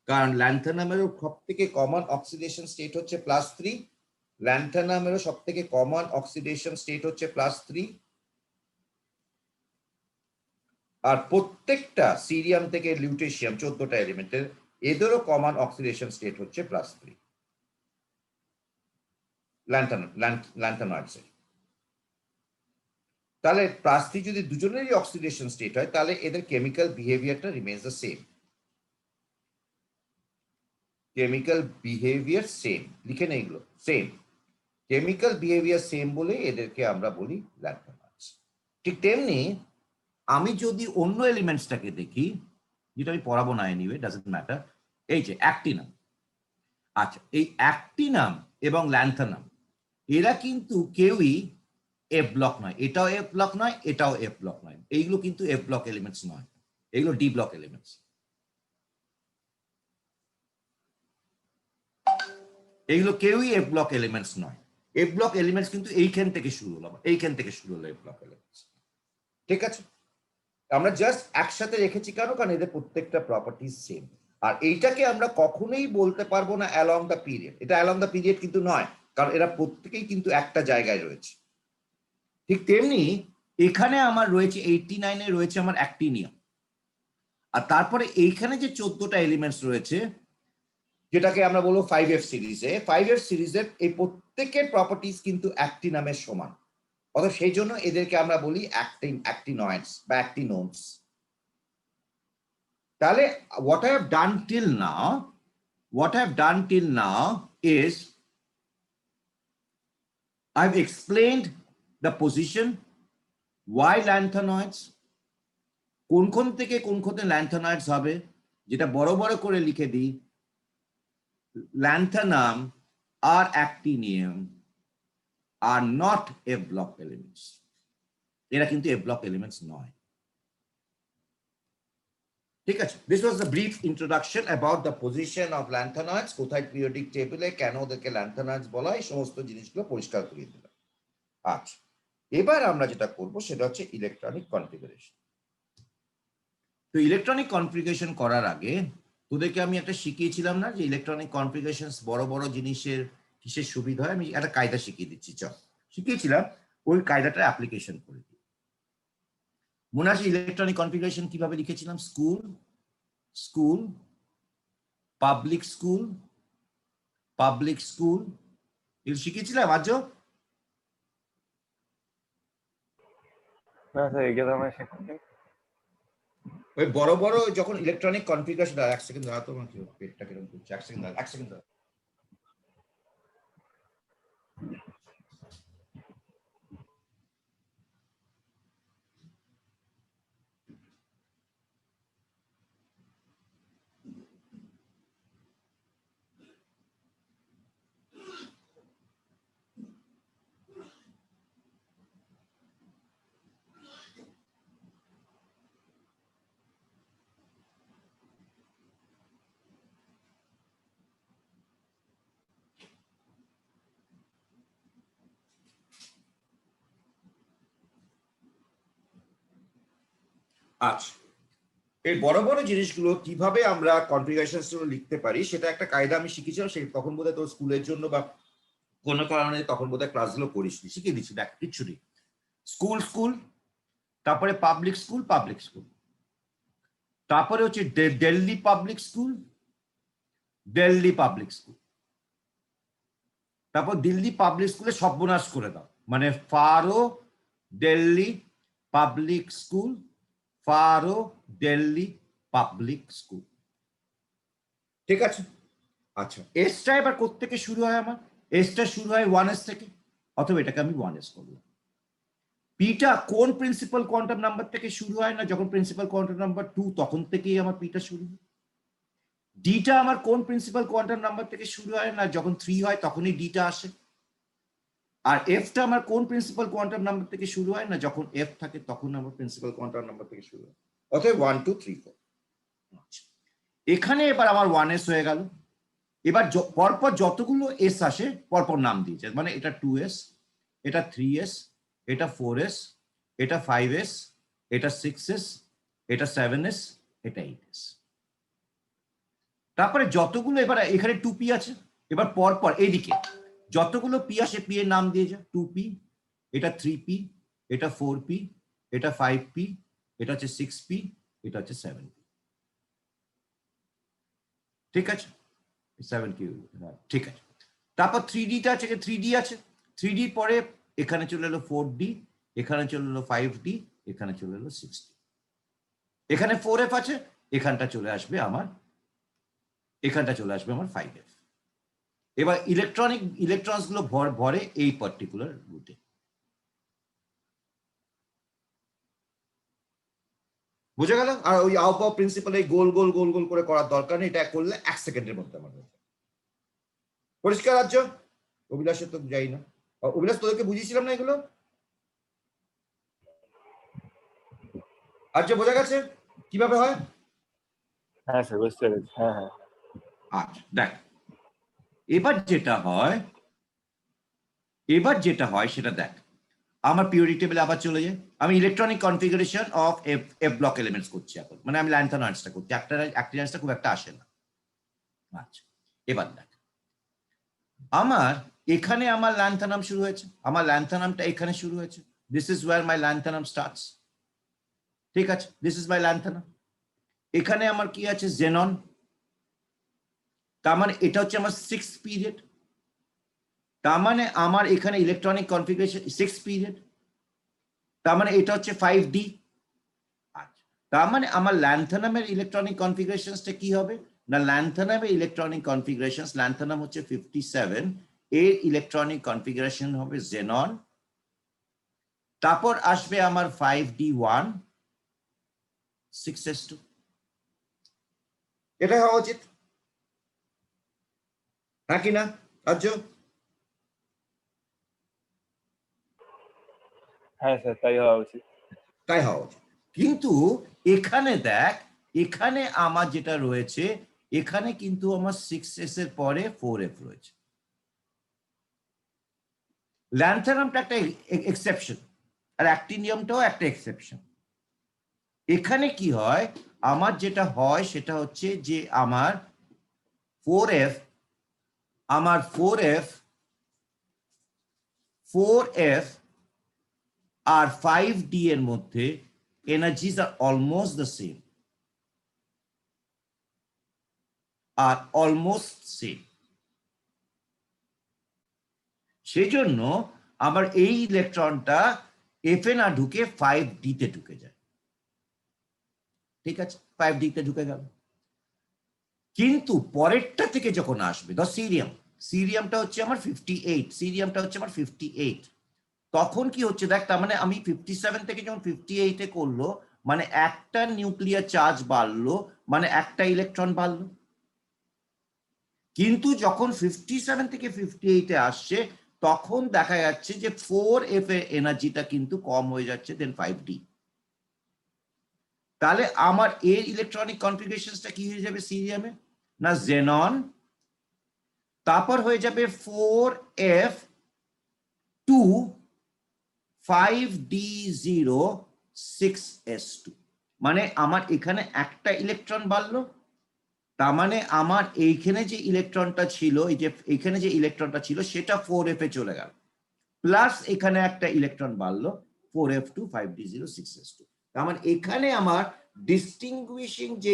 কারণ ল্যান্থানামেরও সব থেকে কমন অক্সিডেশন স্টেট হচ্ছে +3, ল্যান্থানামেরও সব থেকে কমন অক্সিডেশন স্টেট হচ্ছে +3, আর প্রত্যেকটা সিরিয়াম থেকে লিউটেশিয়াম 14টা এলিমেন্টের এদেরও কমন অক্সিডেশন স্টেট হচ্ছে +3 ল্যান্থানয়েডস। তাহলে +3 যদি দুজনেরই অক্সিডেশন স্টেট হয় তাহলে এদের কেমিক্যাল বিহেভিয়ারটা remains the same. Chemical behaviour same, লিখে নেই এগুলো, সেম কেমিক্যাল বিহেভিয়ার সেম বলে এদেরকে আমরা বলি ল্যান্থানয়েডস। ঠিক তেমনি আমি যদি অন্য এলিমেন্টসটাকে দেখি, যেটা আমি পড়াবো না এনিওয়ে, ডাজন্ট ম্যাটার, এই যে অ্যাক্টিনাম। আচ্ছা, এই অ্যাক্টিনাম এবং ল্যান্থানাম এরা কিন্তু কেউই এফ ব্লক নয়, এটাও এফ ব্লক নয়, এটাও এফ ব্লক নয়, এইগুলো কিন্তু এফ ব্লক এলিমেন্টস নয়, এগুলো ডি ব্লক এলিমেন্টস। এইগুলো কেউই এফ ব্লক এলিমেন্টস নয়। এফ ব্লক এলিমেন্টস কিন্তু এইখান থেকে শুরু হলো, এইখান থেকে শুরু হলো এফ ব্লক এলিমেন্টস। ঠিক আছে, আমরা জাস্ট একসাথে রেখেছি কেন, কারণ এদের প্রত্যেকটা প্রপার্টি সেম। আর এইটাকে আমরা কখনোই বলতে পারবো না অ্যালং দ্য পিরিয়ড, এটা অ্যালং দ্য পিরিয়ড কিন্তু নয়, কারণ এরা প্রত্যেকেই কিন্তু একটা জায়গায় রয়েছে। ঠিক তেমনি এখানে আমার রয়েছে 89-এ রয়েছে আমার অ্যাক্টিনিয়াম, আর তারপরে এইখানে যে 14টা এলিমেন্টস রয়েছে যেটাকে আমরা বলবো 5F সিরিজে, 5F সিরিজের এই প্রত্যেকের প্রপার্টিজ কিন্তু অ্যাক্টিনামের সমান, অর্থাৎ সেই জন্য এদেরকে আমরা বলি অ্যাক্টিনয়েডস বা অ্যাক্টিনোনস। তাহলে what I have done till now is I've explained the position, why lanthanoids, কোন থেকে কোন ল্যান্থানয়েডস হবে, যেটা বড় বড় করে লিখে দিই, lanthanum or actinium are not F block elements, এরা কিন্তু F block elements নয়। ঠিক আছে, this was the brief introduction about the position of lanthanoids, কোথায় পিরিয়ডিক টেবিলে, কেন ওদেরকে ল্যান্থানয়েডস বলা হয়, এই সমস্ত জিনিসগুলো পরিষ্কার করিয়ে দিলাম। আচ্ছা, এবার আমরা যেটা করব সেটা হচ্ছে ইলেকট্রনিক কনফিগারেশন। তো ইলেকট্রনিক কনফিগারেশন করার আগে তোদেরকে আমি একটা শিখিয়েছিলাম না যে ইলেকট্রনিক কনফিগারেশন বড় বড় জিনিসের কিসের সুবিধা হয়, আমি একটা কায়দা শিখিয়ে দিচ্ছি। চল, শিখিয়েছিলাম, ওই কায়দাটা অ্যাপ্লিকেশন করে দিই। মনে আছে ইলেকট্রনিক কনফিগারেশন কিভাবে লিখেছিলাম? স্কুল, পাবলিক স্কুল, এগুলো শিখিয়েছিলাম আজ। না স্যার, এগুলো আমার শেখানো। ওই বড় বড় যখন ইলেকট্রনিক কনফিগারেশন, 1 সেকেন্ড দাঁড়া, তোমার কি পেটটা কিরকম করছে, 1 সেকেন্ড দাঁড়া। আচ্ছা, এই বড় বড় জিনিসগুলো কিভাবে আমরা কনফিগারেশন লিখতে পারি সেটা একটা কায়দা আমি শিখেছিলাম, সেই তখন বোধহয় তোর স্কুলের জন্য বা কোনো কারণে তখন বোধহয় ক্লাসগুলো করিসনি, শিখিয়ে দিচ্ছি। দেখ, কিচ্ছু নেই। স্কুল, তারপরে পাবলিক স্কুল, তারপরে হচ্ছে দিল্লি পাবলিক স্কুল, তারপর দিল্লি পাবলিক স্কুলে সর্বনাশ করে দাও, মানে ফারো দিল্লি পাবলিক স্কুল, ঠিক আছে। আচ্ছা, এসটা এবার কোত্থেকে শুরু হয়? আমার এসটা শুরু হয় 1s থেকে, অথবা এটাকে আমি 1s করলাম। পিটা কোন প্রিন্সিপাল কোয়ান্টাম নাম্বার থেকে শুরু হয় না, যখন প্রিন্সিপাল কোয়ান্টাম নাম্বার 2 তখন থেকেই আমার পিটা শুরু হয়। ডিটা আমার কোন প্রিন্সিপাল কোয়ান্টাম নাম্বার থেকে শুরু হয় না, যখন 3 হয় তখনই ডিটা আসে। আর এফটা আমার কোন প্রিন্সিপাল কোয়ান্টাম নাম্বার থেকে শুরু হয় না, যখন এফ থাকে তখন আমার প্রিন্সিপাল কোয়ান্টাম নাম্বার থেকে শুরু হয়। অতএব 1 2 3 4। এখানে এবার আমার 1s হয়ে গেল। এবার পরপর যতগুলো এস আসে পরপর নাম দিয়েছে, মানে এটা 2s, এটা 3s, এটা 4s, এটা 5s, এটা 6s, এটা 7s, এটা 8s। তারপরে যতগুলো এবার এখানে 2p আছে, এবার পরপর এইদিকে যতগুলো p আসে p এর নাম দিয়ে যা। 2p, এটা 3p, এটা 4p, এটা 5p, এটা হচ্ছে 6p, এটা হচ্ছে 7p। ঠিক আছে, 7q, ঠিক আছে। তারপর 3d টা আছে, 3d আছে, 3d পরে এখানে চলে এলো 4d, এখানে চলে এলো 5d, এখানে চলে এলো 6d। এখানে 4f আছে, এখানটা চলে আসবে আমার, এখানটা চলে আসবে আমার 5f। এবার ইলেকট্রনস গুলো ভরে এই পার্টিকুলার রুটে। বুঝে গেল? আর ওই আউপাও প্রিন্সিপাল এই গোল গোল গোল গোল করে করার দরকার নেই, এটা করলে 1 সেকেন্ডের মধ্যে আমার হয়ে যাবে। পরিষ্কার রাজ্য? অভিলাষে তো যাই না। অভিলাষ তোদেরকে বুঝিয়েছিলাম না এগুলো? আর্য বোঝা গেছে কিভাবে হয়? হ্যাঁ স্যার বুঝতে পেরেছি, হ্যাঁ হ্যাঁ। আচ্ছা দেখ, এবার যেটা হয় সেটা দেখ। আমার পিরিয়ডিক টেবিলে আবার চলে যায়, আমি electronic configuration of F block elements করছি এখন, মানে আমি ল্যান্থানার্সটা করছি, অ্যাক্টিনার্সটা খুব একটা আসে না। আচ্ছা এবার দেখ, আমার এখানে আমার ল্যান্থানাম শুরু হয়েছে, আমার ল্যান্থানামটা এখানে শুরু হয়েছে। This is wire my lanthanum starts. ঠিক আছে, দিস ইজ মাই ল্যান্থানাম। এখানে আমার কি আছে? জেনন। তার মানে এটা হচ্ছে আমার 6th পিরিয়ড। তার মানে আমার এখানে ইলেকট্রনিক কনফিগারেশন 6th পিরিয়ড, তার মানে এটা হচ্ছে 5d। আচ্ছা, তার মানে আমার ল্যান্থানামের ইলেকট্রনিক কনফিগারেশনসটা কি হবে না? ল্যান্থানামের ইলেকট্রনিক কনফিগারেশনস, ল্যান্থানাম হচ্ছে 57, এর ইলেকট্রনিক কনফিগারেশন হবে জেনন। তারপর আসবে আমার 5d1, 6s2। এটাই হওয়া উচিত, হ্যাঁ কি না রাজ্য? হ্যাঁ স্যার তাই হওয়া উচিত। তাই হওয়া উচিত। কিন্তু এখানে দেখ, এখানে আমার যেটা রয়েছে, এখানে কিন্তু আমার 6s এর পরে 4f রয়েছে। ল্যান্থানামটা একটা এক্সেপশন, আর অ্যাক্টিনিয়ামটাও একটা এক্সেপশন। এখানে কি হয়, আমার যেটা হয় সেটা হচ্ছে যে আমার 4f, আমার 4f আর 5d এর মধ্যে energies are almost the same, are almost same. সেই জন্য আমার এই ইলেকট্রনটা এফ এ না ঢুকে 5d তে ঢুকে যায়। ঠিক আছে, 5d তে ঢুকে গেল। কিন্তু পরেরটা থেকে যখন আসবে, ধর সিরিয়ামটা হচ্ছে আমার 58, সিরিয়ামটা হচ্ছে আমার 58, তখন কি হচ্ছে দেখ, তার মানে আমি 57 থেকে যখন 58 এ করলো, মানে একটা নিউক্লিয়ার চার্জ বাড়লো, মানে একটা ইলেকট্রন বাড়লো। কিন্তু যখন 57 থেকে 58 এ আসছে, তখন দেখা যাচ্ছে যে 4f এর এনার্জিটা কিন্তু কম হয়ে যাচ্ছে দেন 5d। তাহলে আমার এর ইলেকট্রনিক কনফিগারেশনসটা কি হয়ে যাবে সিরিয়ামে না? জেনন, তারপর হয়ে যাবে 4f2, 5d0, 6s2। মানে আমার এখানে একটা ইলেকট্রন বাড়লো, তার মানে আমার এইখানে যে ইলেকট্রনটা ছিল, এই যে এখানে যে ইলেকট্রনটা ছিল সেটা 4f এ চলে গেল, প্লাস এখানে একটা ইলেকট্রন বাড়লো 4f2, 5d0, 6s2। তার মানে এখানে আমার ডিস্টিংগুইশিং যে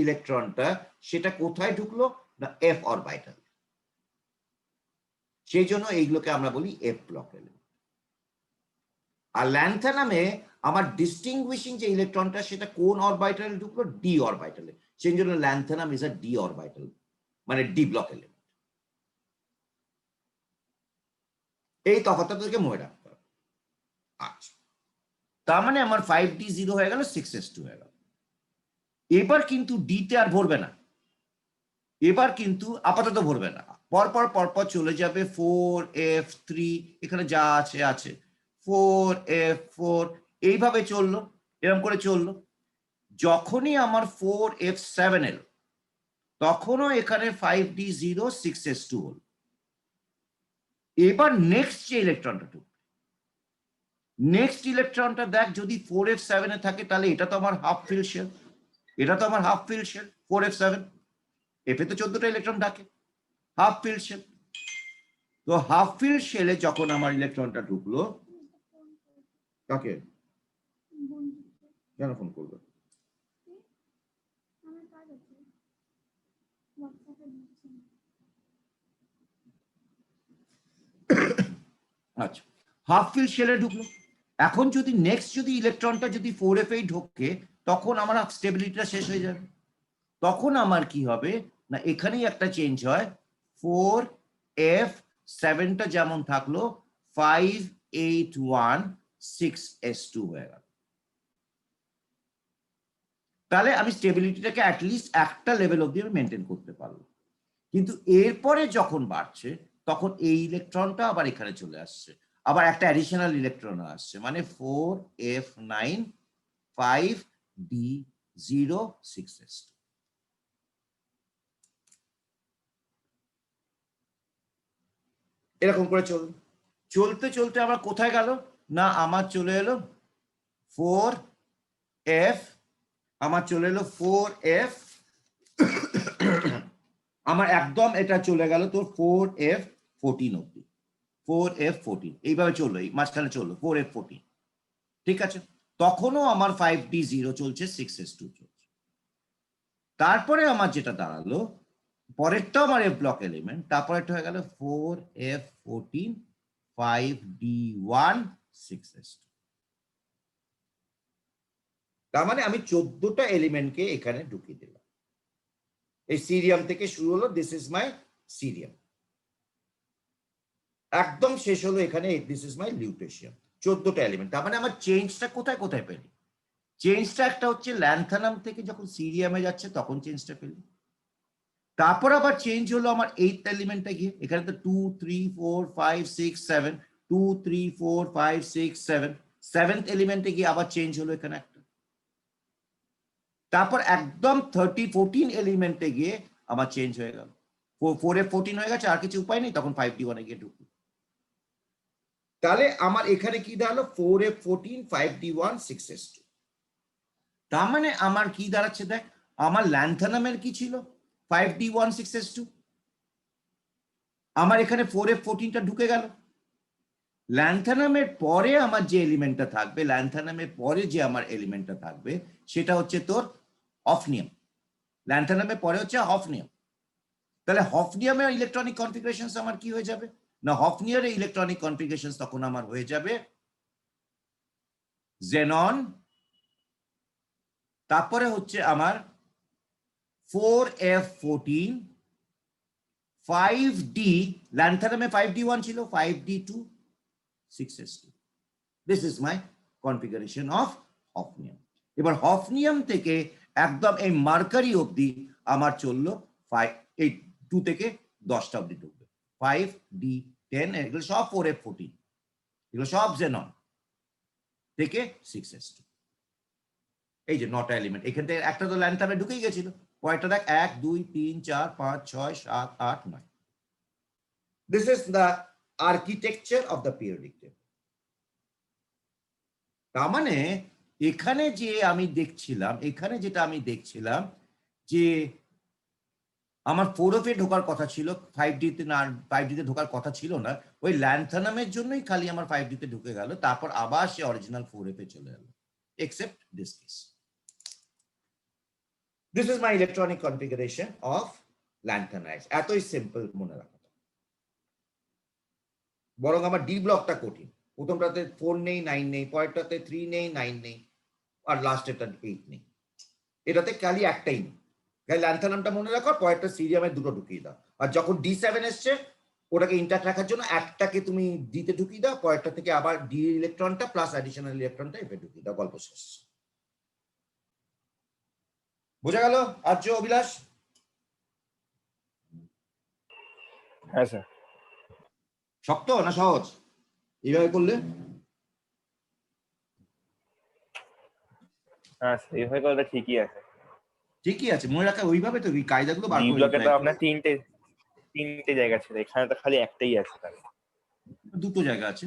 ইলেকট্রনটা সেটা কোথায় ঢুকলো না? f orbital. সেই জন্য এইগুলোকে আমরা বলি f ব্লক এলিমেন্ট। আর ল্যান্থানামে আমার ডিস্টিংগুইশিং যে ইলেকট্রনটা সেটা কোন অরবিটালে ঢুকলো? d অরবিটালে। সেই জন্য lanthanum is a d orbital, মানে d ব্লক এলিমেন্ট। এই তফাৎটা তোকে মনে রাখতে হবে। আচ্ছা, তার মানে আমার 5d0 হয়ে গেল, 6s2 হয়ে গেল। এবার কিন্তু ডি তে আর ভরবে না, এবার কিন্তু আপাতত ভরবে না, পরপর চলে যাবে 4f3, এখানে যা আছে আছে 4f4, এইভাবে চললো, এরকম করে চললো। যখনই আমার 4f7 এলো, তখনও এখানে 5d0, 6s2 হলো। এবার নেক্সট যে ইলেকট্রনটা ঢুকবে, নেক্সট ইলেকট্রনটা দেখ যদি 4f7 এ থাকে তাহলে এটা তো আমার হাফ ফিল্ড শেল, এটা তো আমার half filled shell 4f7, F এ তো 14টা ইলেকট্রন থাকে, হাফ ফিল্ড শেল। তো হাফ ফিল্ড শেলে যখন আমার ইলেকট্রনটা ঢুকলো, কাকে কেন ফোন করবে? আচ্ছা, হাফ ফিল্ড শেলে ঢুকলো। এখন যদি নেক্সট যদি ইলেকট্রনটা যদি 4f এ ঢোকে তখন আমার স্টেবিলিটিটা শেষ হয়ে যাবে। তখন আমার কি হবে না, এখানেই একটা চেঞ্জ হয়, 4f7টা যেমন থাকলো 581 6s2 হয়ে গেল। তাহলে আমি স্টেবিলিটিটাকে অ্যাটলিস্ট একটা লেভেল অবধি আমি মেনটেন করতে পারবো। কিন্তু এরপরে যখন বাড়ছে তখন এই ইলেকট্রনটা আবার এখানে চলে আসছে, আবার একটা অ্যাডিশনাল ইলেকট্রন আসছে, মানে 4f9 5d0 6s2। এরকম করে চলতে চলতে আবার কোথায় গেল না, আমার চলে এলো 4f, আমার চলে এলো 4f, আমার একদম এটা চলে গেল তোর 4f14 অব্দি, 4f14 এইভাবে চললো, এই মাঝখানে চললো 4f14, ঠিক আছে। তখনও আমার 5d0 চলছে, 6s2 চলছে। তারপরে আমার যেটা দাঁড়ালো, পরেরটাও আমার এফ ব্লক এলিমেন্ট, তারপরে হয়ে গেল 4f14 5d1 6s2। তার মানে আমি 14টা এলিমেন্টকে এখানে ঢুকিয়ে দিলাম। এই সিরিয়াম থেকে শুরু হলো, দিস ইজ মাই সিরিয়াম, একদম শেষ হলো এখানে দিস ইজ মাই লিউটেশিয়াম, 14টা এলিমেন্ট। তার মানে আমার চেঞ্জটা কোথায় কোথায় পেলি? চেঞ্জটা একটা হচ্ছে ল্যান্থানাম থেকে যখন সিরিয়ামে যাচ্ছে তখন চেঞ্জটা পেলি, তারপর আবার চেঞ্জ হলো আমার 8th এলিমেন্টে গিয়ে, এখানে তো 2 3 4 5 6 7, 2 3 4 5 6 7, 7th এলিমেন্টে গিয়ে আবার চেঞ্জ হলো এখানে একটা, তারপর একদম 14 এলিমেন্টে গিয়ে আমার চেঞ্জ হয়ে গেল, 4f14 হয়ে গেছে, আর কিছু উপায় নেই, তখন 5d1 এ গিয়ে ঢুকলো। তাহলে আমার এখানে কি দাঁড়ালো, 4f14 5d1 6s2। তার মানে আমার কি দাঁড়াচ্ছে দেখ, আমার ল্যান্থানামের কি ছিল 5d1 6s2, আমার এখানে 4f14টা ঢুকে গেল। ল্যান্থানামের পরে আমার যে এলিমেন্টটা থাকবে, ল্যান্থানামের পরে যে আমার এলিমেন্টটা থাকবে সেটা হচ্ছে তোর হফনিয়াম। ল্যান্থানামের পরে হচ্ছে হফনিয়াম। তাহলে হফনিয়ামের ইলেকট্রনিক কনফিগারেশন আমার কি হয়ে যাবে না, হফনিয়ামের ইলেকট্রনিক কনফিগারেশন তখন আমার হয়ে যাবে জেনন, তারপরে হচ্ছে আমার 4f14 5d, ল্যান্থানামে 5d1 ছিল, 5d2 6s2। This is my configuration of hafnium. এবার হফনিয়াম থেকে একদম এই মার্কারি অবধি আমার চললো 2 থেকে 10টা অবধি ঢুকবে, 5d10, এগুলো সব 4f14, এগুলো সব জেনন থেকে 6s2। এই যে 9টা এলিমেন্ট, এখান থেকে একটা তো ল্যান্থামে ঢুকেই গেছিল, পরেরটা দেখ 1 2 3 4 5 6 7 8 9। This is the architecture of the periodic table. তার মানে এখানে যে আমি দেখছিলাম, এখানে যেটা আমি দেখছিলাম যে আমার 4f এ ঢোকার কথা ছিল, 5d তে না, 5d তে ঢোকার কথা ছিল না, ওই ল্যান্থানামের জন্যই খালি আমার 5d তে ঢুকে গেল, তারপর আবার সে অরিজিনাল 4f এ চলে গেল, except this case. This is my electronic configuration of lanthanide. এতই সিম্পল মনে রাখা, বরং আমার ডি ব্লকটা কঠিন। প্রথমটাতে 4 নেই 9 নেই, পরেরটাতে 3 নেই 9 নেই, আর লাস্টেরটা 8 নেই, এটাতে খালি একটাই নেই। ল্যান্থানামটা মনে রাখো, পরেরটা সিরিয়ামে দুটো ঢুকিয়ে দাও, আর যখন D7 এসছে ওটাকে ইন্টাক্ট রাখার জন্য একটাকে তুমি ডিতে ঢুকিয়ে দাও, পরেরটা থেকে আবার ডি ইলেকট্রনটা প্লাস অ্যাডিশনাল ইলেকট্রনটা এফে ঢুকিয়ে দাও, গল্প শেষ। বোঝা গেল আর্য, অভিলাষ? হ্যাঁ স্যার। শক্ত না সহজ এইভাবে করলে? হ্যাঁ এইভাবে করলে ঠিকই আছে, ঠিকই আছে, মনে রাখা ওইভাবে তো কায়দাগুলো বার ডি করে ব্লকে নিতে তো হয়। আপনার তিনটে জায়গা ছিল, এখানে তো খালি একটাই আছে তাহলে। দুটো জায়গা আছে,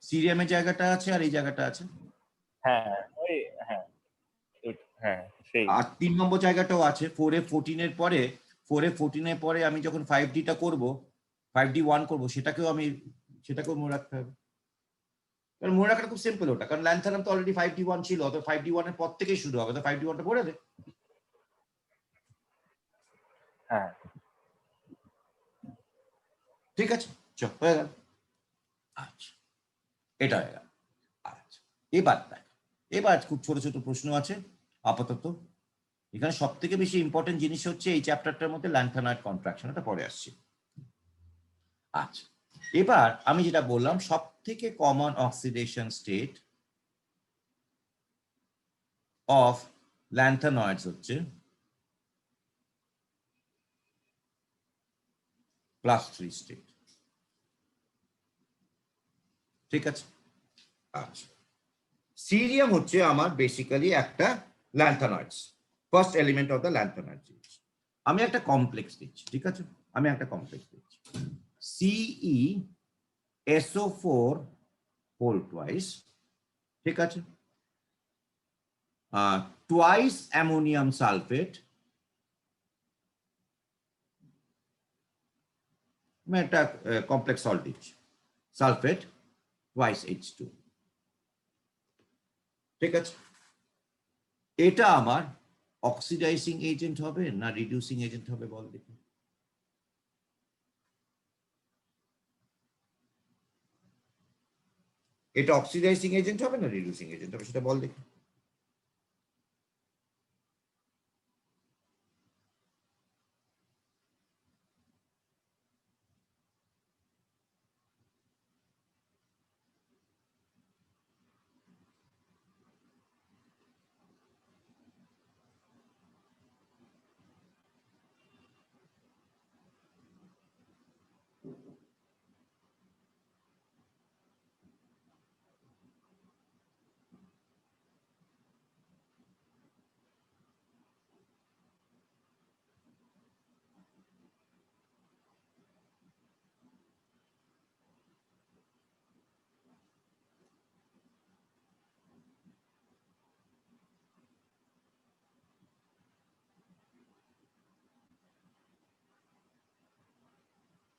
সিরিয়ামের জায়গাটা আছে আর এই জায়গাটা আছে। হ্যাঁ ওই হ্যাঁ হ্যাঁ সেই আর 3 নম্বর জায়গাটাও আছে 4F14 এর পরে, 4F14 এর পরে আমি যখন 5D-টা করব, 5D1 করব, সেটাকেও মনে রাখতে হবে। কারণ মনে রাখাটা খুব সিম্পল ওটা, কারণ ল্যান্থানাম তো অলরেডি 5D1 ছিল, অত 5D1 এর পর থেকেই শুরু হবে, তো 5D1টা পড়ে দে। হ্যাঁ ঠিক আছে, চল হয়ে গেল। আচ্ছা, এটা হয়ে গেল। আচ্ছা, এবার খুব ছোট ছোট প্রশ্ন আছে আপাতত। এখানে সব থেকে বেশি ইম্পর্টেন্ট জিনিস হচ্ছে এই চ্যাপ্টারটার মধ্যে ল্যান্থানয়েড কন্ট্রাকশন, এটা পরে আসছে। আচ্ছা, এবার আমি যেটা বললাম সব থেকে কমন অক্সিডেশন স্টেট অফ ল্যান্থানয়েডস হচ্ছে +3 স্টেট। ঠিক আছে, আচ্ছা, সিরিয়াম হচ্ছে আমার বেসিক্যালি একটা ল্যান্থানয়েডস, ফার্স্ট এলিমেন্ট অফ দ্য ল্যান্থানয়েডস। আমি একটা কমপ্লেক্স দিচ্ছি, ঠিক আছে, আমি একটা কমপ্লেক্স দিচ্ছি CeSO4 হোল টুয়াইস, ঠিক আছে, টুয়াইস অ্যামোনিয়াম সালফেট, আমি একটা কমপ্লেক্স সল্ট দিচ্ছি, সালফেট টুয়াইস H2, ঠিক আছে। এটা আমার অক্সিডাইজিং এজেন্ট হবে না রিডিউসিং এজেন্ট হবে বল দেখি? এটা অক্সিডাইজিং এজেন্ট হবে না রিডিউসিং এজেন্ট হবে সেটা বল দেখি?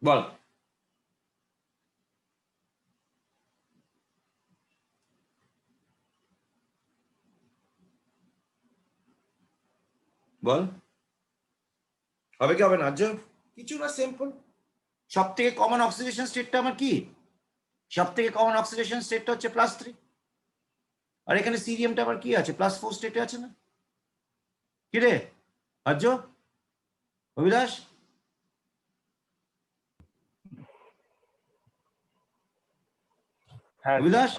বল। বল, হবে কি হবে না? আজ কিছু না, সিম্পল। সব থেকে কমন অক্সিডেশন স্টেটটা আমার কি? সব থেকে কমন অক্সিডেশন স্টেটটা হচ্ছে +3, আর এখানে সিরিয়ামটা আবার কি আছে? +4 স্টেটে আছে না? কি রে আর্য, অভিলাষ? হ্যাঁ অভিলাষ,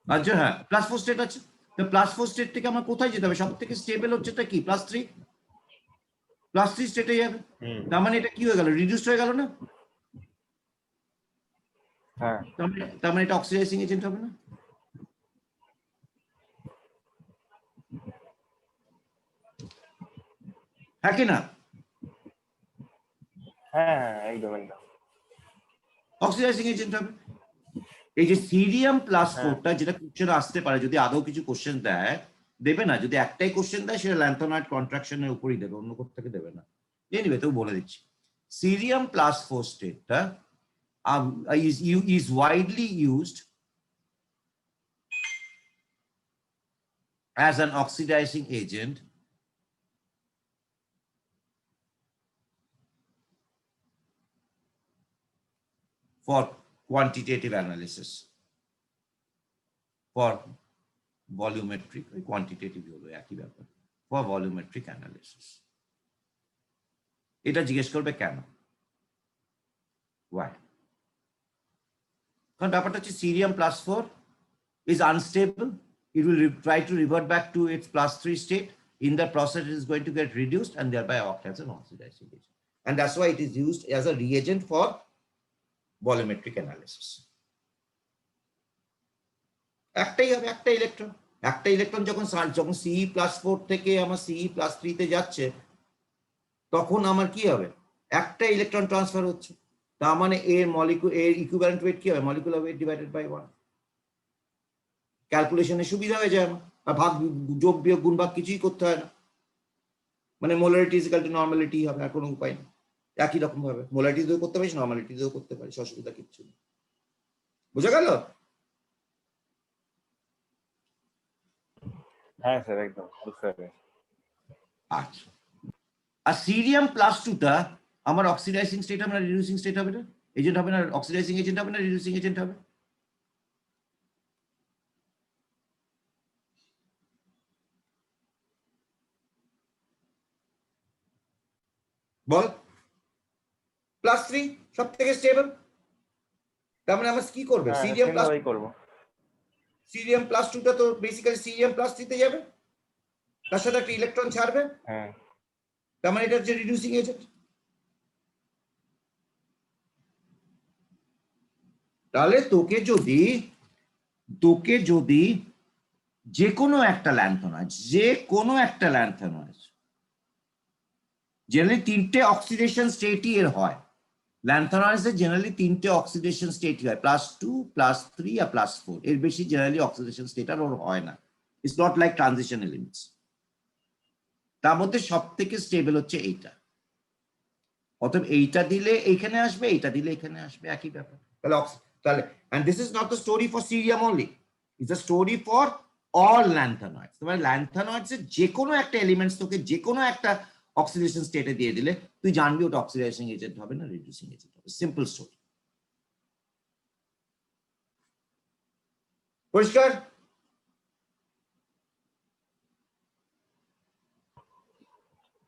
আর্য, হ্যাঁ, +4 স্টেট আছে। তো +4 স্টেট থেকে আমার কোথায় যেতে হবে? সব থেকে স্টেবল হচ্ছেটা কি? +3 স্টেটে যাবে। তার মানে এটা কি হয়ে গেল? রিডিউসড হয়ে গেল না? হ্যাঁ তার মানে এটা অক্সিডাইজিং এজেন্ট হবে না? হ্যাঁ কি না? হ্যাঁ একদম একদম অক্সিডাইজিং এজেন্ট হবে। এই যে সিরিয়াম +4টা, যেটা কোশ্চেন আসতে পারে যদি আদৌ কিছু কোশ্চেন দেবে না, যদি একটাই কোশ্চেন দেয় সেটা ল্যান্থানয়েড কন্ট্রাকশনের উপরই দেবে, অন্য কোথা থেকে দেবে না। এনিওয়ে, তো বলে দিচ্ছি, cerium +4 স্টেটটা is widely used as an oxidizing agent for quantitative analysis, for volumetric, quantitative হলো একই ব্যাপার, for volumetric analysis। এটা জিজ্ঞেস করবে কেন, why? কারণ ব্যাপারটা হচ্ছে cerium +4 is unstable, it will try to revert back to its +3 state. In that process, it is going to get reduced and thereby act as an oxidizing agent. And that's why it is used as a reagent for volumetric analysis. একটাই হবে, একটা electron যখন Ce+4 থেকে আমার Ce+3 তে যাচ্ছে, তখন আমার কি হবে? একটা ইলেকট্রন ট্রান্সফার হচ্ছে। তার মানে এর এর ইকুইভ্যালেন্ট ওয়েট কি হবে? Molecular weight divided by 1। ক্যালকুলেশনে সুবিধা হয়ে যায় আমার, আর ভাগ যোগ বিয়োগ গুণ ভাগ কিছুই করতে হয় না। মানে molarity is equal to normality হবে, আর কোনো উপায় নেই। একই রকম ভাবে মোলারিটি দিয়েও করতে পারিস, নরমালিটি দিয়েও করতে পারিস, অসুবিধা কিচ্ছু নেই। বুঝা গেল? হ্যাঁ স্যার, একদম বুঝতে পেরেছি। আচ্ছা, আর সিরিয়াম প্লাস 2টা আমার অক্সিডাইজিং স্টেট হবে না রিডিউসিং স্টেট হবে না? এজেন্ট হবে না, অক্সিডাইজিং এজেন্ট হবে না রিডিউসিং এজেন্ট হবে? বল। +3 সব থেকে স্টেবল। তার মানে আমরা কি করবে? হ্যাঁ সিরিয়াম সেম প্লাস ভাবেই করবো। সিরিয়াম প্লাস 2টা তো বেসিক্যালি সিরিয়াম প্লাস 3 তে যাবে, তার সাথে একটা ইলেকট্রন ছাড়বে, হ্যাঁ তার মানে এটা হচ্ছে রিডিউসিং এজেন্ট। তাহলে তোকে যদি যে কোনো একটা ল্যান্থোনাইজ জেনারেলি 3টে অক্সিডেশন স্টেটই এর হয়। ল্যান্থোনাইজে জেনারেলি 3টে অক্সিডেশন স্টেটই হয়, +2 +3 আর +4। এর বেশি জেনারেলি অক্সিডেশন স্টেট আর ওর হয় না। It's not like transition elements. তার মধ্যে সব থেকে স্টেবল হচ্ছে এইটা। অতএব এইটা দিলে এইখানে আসবে, এইটা দিলে এখানে আসবে, একই ব্যাপার। তাহলে and this is not the story for cerium only, it's a story for all lanthanoids। তোমার lanthanoids এর যে কোনো একটা এলিমেন্টস তোকে যে কোনো একটা অক্সিডেশন স্টেটে দিয়ে দিলে তুই জানবি ওটা অক্সিডাইজিং এজেন্ট হবে না রিডিউসিং এজেন্ট হবে। Simple story. পরিষ্কার?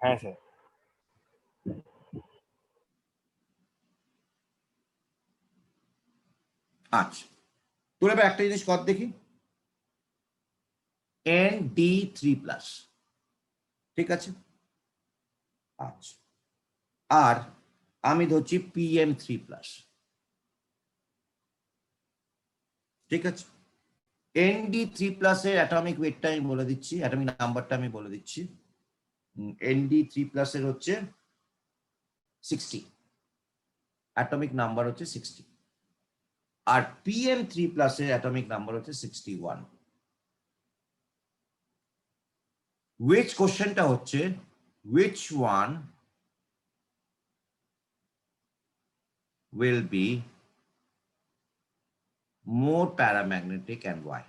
হ্যাঁ স্যার। আচ্ছা, তোর এবার একটা জিনিস কর দেখি, ND3+, ঠিক আছে? আচ্ছা, আর আমি ধরছি PM3+, ঠিক আছে? ND3+ এর অ্যাটমিক ওয়েটটা আমি বলে দিচ্ছি, অ্যাটমিক নাম্বারটা আমি বলে দিচ্ছি। ND3+ এর হচ্ছে 60, অ্যাটমিক নাম্বার হচ্ছে 60, আর PM3+ এর অ্যাটমিক নাম্বার হচ্ছে 61। which কোশ্চেনটা হচ্ছে which one will be more paramagnetic and why?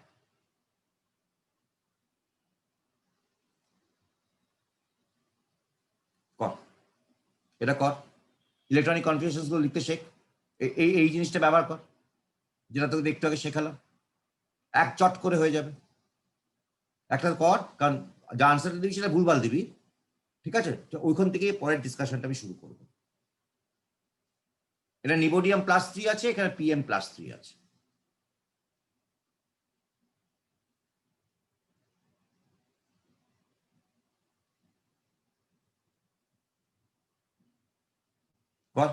কর, এটা কর, ইলেকট্রনিক কনফিগারেশনস গুলো লিখতে শেখ, এই জিনিসটা ব্যবহার কর যেটা তোকে একটু আগে শেখালাম, এক চট করে হয়ে যাবে। একটা কর, কারণ যা আনসারটা দিবি সেটা ভুলভাল দিবি, ঠিক আছে? তো ওইখান থেকে পরের ডিসকাশনটা আমি শুরু করবো। এটা নিবোডিয়াম +3 আছে, এখানে PM+3 আছে। কর।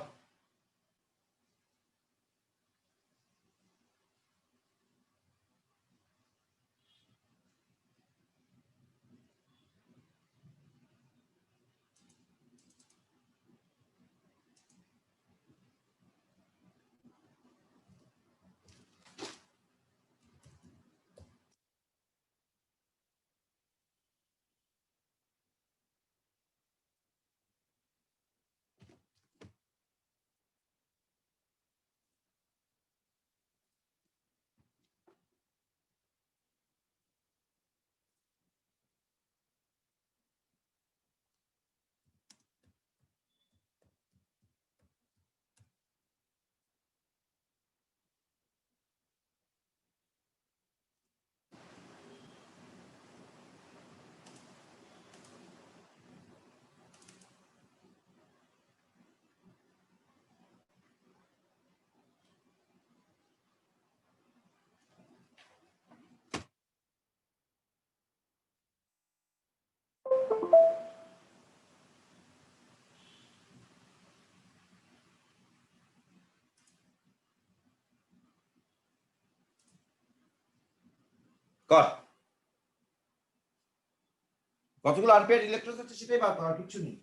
কর, কতগুলো আনপেয়ার্ড ইলেকট্রন আছে সেটাই বার কর, আর কিছু নেই।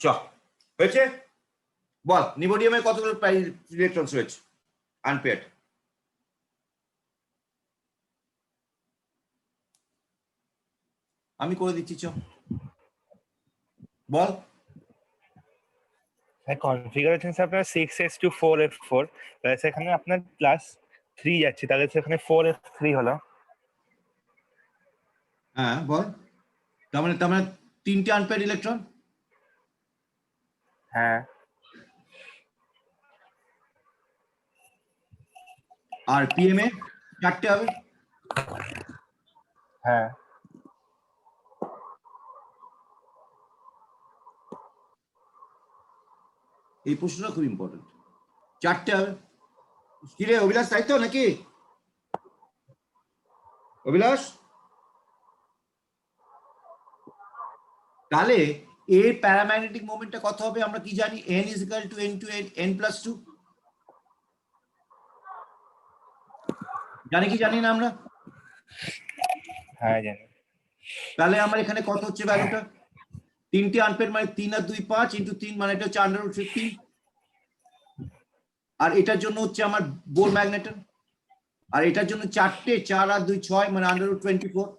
চ হয়েছে? বল নিবোডিয়ামে কতগুলো ইলেকট্রনস রয়েছে আনপেয়ার্ড? আমি করে দিচ্ছি, চ বল। কনফিগারেশন আপনার 6s2 4f4, তাহলে সেখানে আপনার +3 যাচ্ছে, তাহলে সেখানে 4f3 হলো। হ্যাঁ বল, তার মানে 3টে আনপেয়ার্ড ইলেকট্রন। হ্যাঁ, আর পিএম এ 4টে হবে। হ্যাঁ, এই প্রশ্নটা খুব ইম্পর্টেন্ট। 4টে হবে কি রে অভিলাষ, তাই তো নাকি? অভিলাষ, তাহলে এর প্যারাম্যাগনেটিক মোমেন্টটা কত হবে আমরা কি জানি? n = n+2 জানি কি জানি না আমরা? হ্যাঁ জানি। তাহলে আমার এখানে কত হচ্ছে ভ্যালুটা? 3টে আনপেয়ার্ড মানে 3 আর 2 5 × 3 মানে এটা হচ্ছে √15। আর এটার জন্য হচ্ছে আমার বোর ম্যাগনেটন। আর এটার জন্য 4টে, 4 আর 2 6 মানে √24।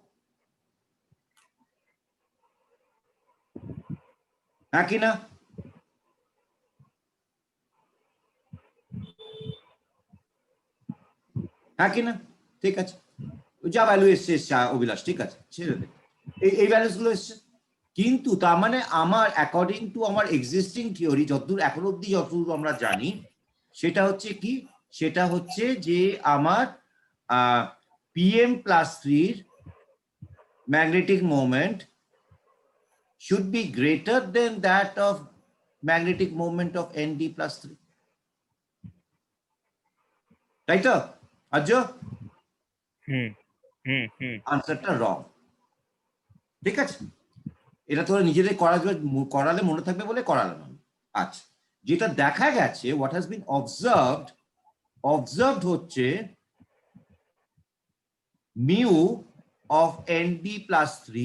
হ্যাঁ কি না? হ্যাঁ কি না? ঠিক আছে, যা ভ্যালু এসছে অভিলাষ, ঠিক আছে ছেড়ে দে। এই ভ্যালুস গুলো এসছে, কিন্তু তার মানে আমার অ্যাকর্ডিং টু আমার এক্সিস্টিং থিওরি যতদূর এখন অব্দি যতদূর আমরা জানি, সেটা হচ্ছে কি, সেটা হচ্ছে যে আমার PM+3 magnetic moment should be greater than that of magnetic moment of ND+3, তাই তো আর্য? হুম হুম হুম আনসারটা রং, ঠিক আছে? এটা তোরা নিজেদের করালে মনে থাকবে বলে করালাম আমি। আচ্ছা, যেটা দেখা গেছে, হোয়াট হ্যাজ বিন অবজার্ভড হচ্ছে mu of ND+3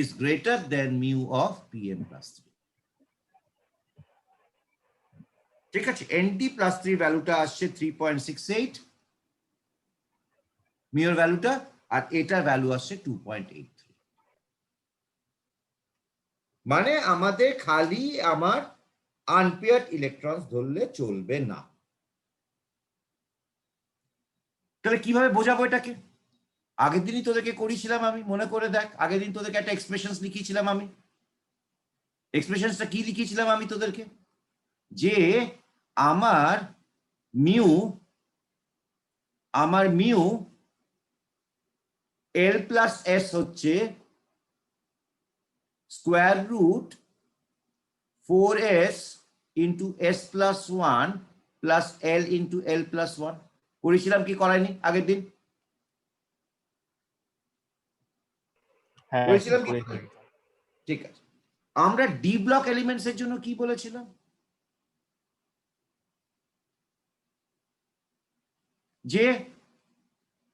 is greater than mu of PM+3, ঠিক আছে? ND+3 ভ্যালুটা আসছে 3.68 মিউর ভ্যালুটা, আর এটার ভ্যালু আসছে 2.83। মানে আমাদের খালি আমার আনপেয়ার্ড ইলেকট্রনস ধরলে চলবে না। তাহলে কিভাবে বোঝাবো এটাকে? আগের দিনই তোদেরকে করিয়েছিলাম আমি, মনে করে দেখ। আগের দিন তোদেরকে একটা এক্সপ্রেশনস লিখিয়েছিলাম আমি। এক্সপ্রেশনসটা কি লিখিয়েছিলাম আমি তোদেরকে? যে আমার মিউ L+S হচ্ছে √4s × s+1 + L × L+1 করেছিলাম কি করাইনি আগের দিন? হ্যাঁ করেছিলাম কি? করেছিলাম। ঠিক আছে। আমরা ডি ব্লক এলিমেন্টস এর জন্য কি বলেছিলাম? যে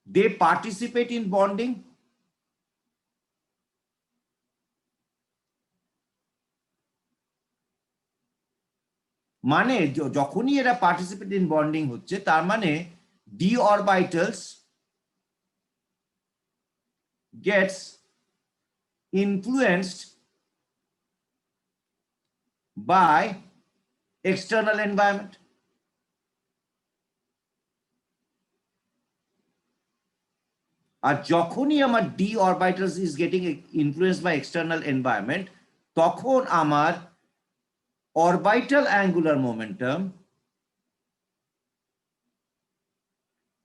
দে পার্টিসিপেট ইন বন্ডিং। মানে যখনই এরা পার্টিসিপেট ইন বন্ডিং হচ্ছে, তার মানে D orbitals gets influenced by external environment. আর যখনই আমার D orbitals is getting influenced by external environment, তখন আমার অরবিটাল অ্যাঙ্গুলার মোমেন্টাম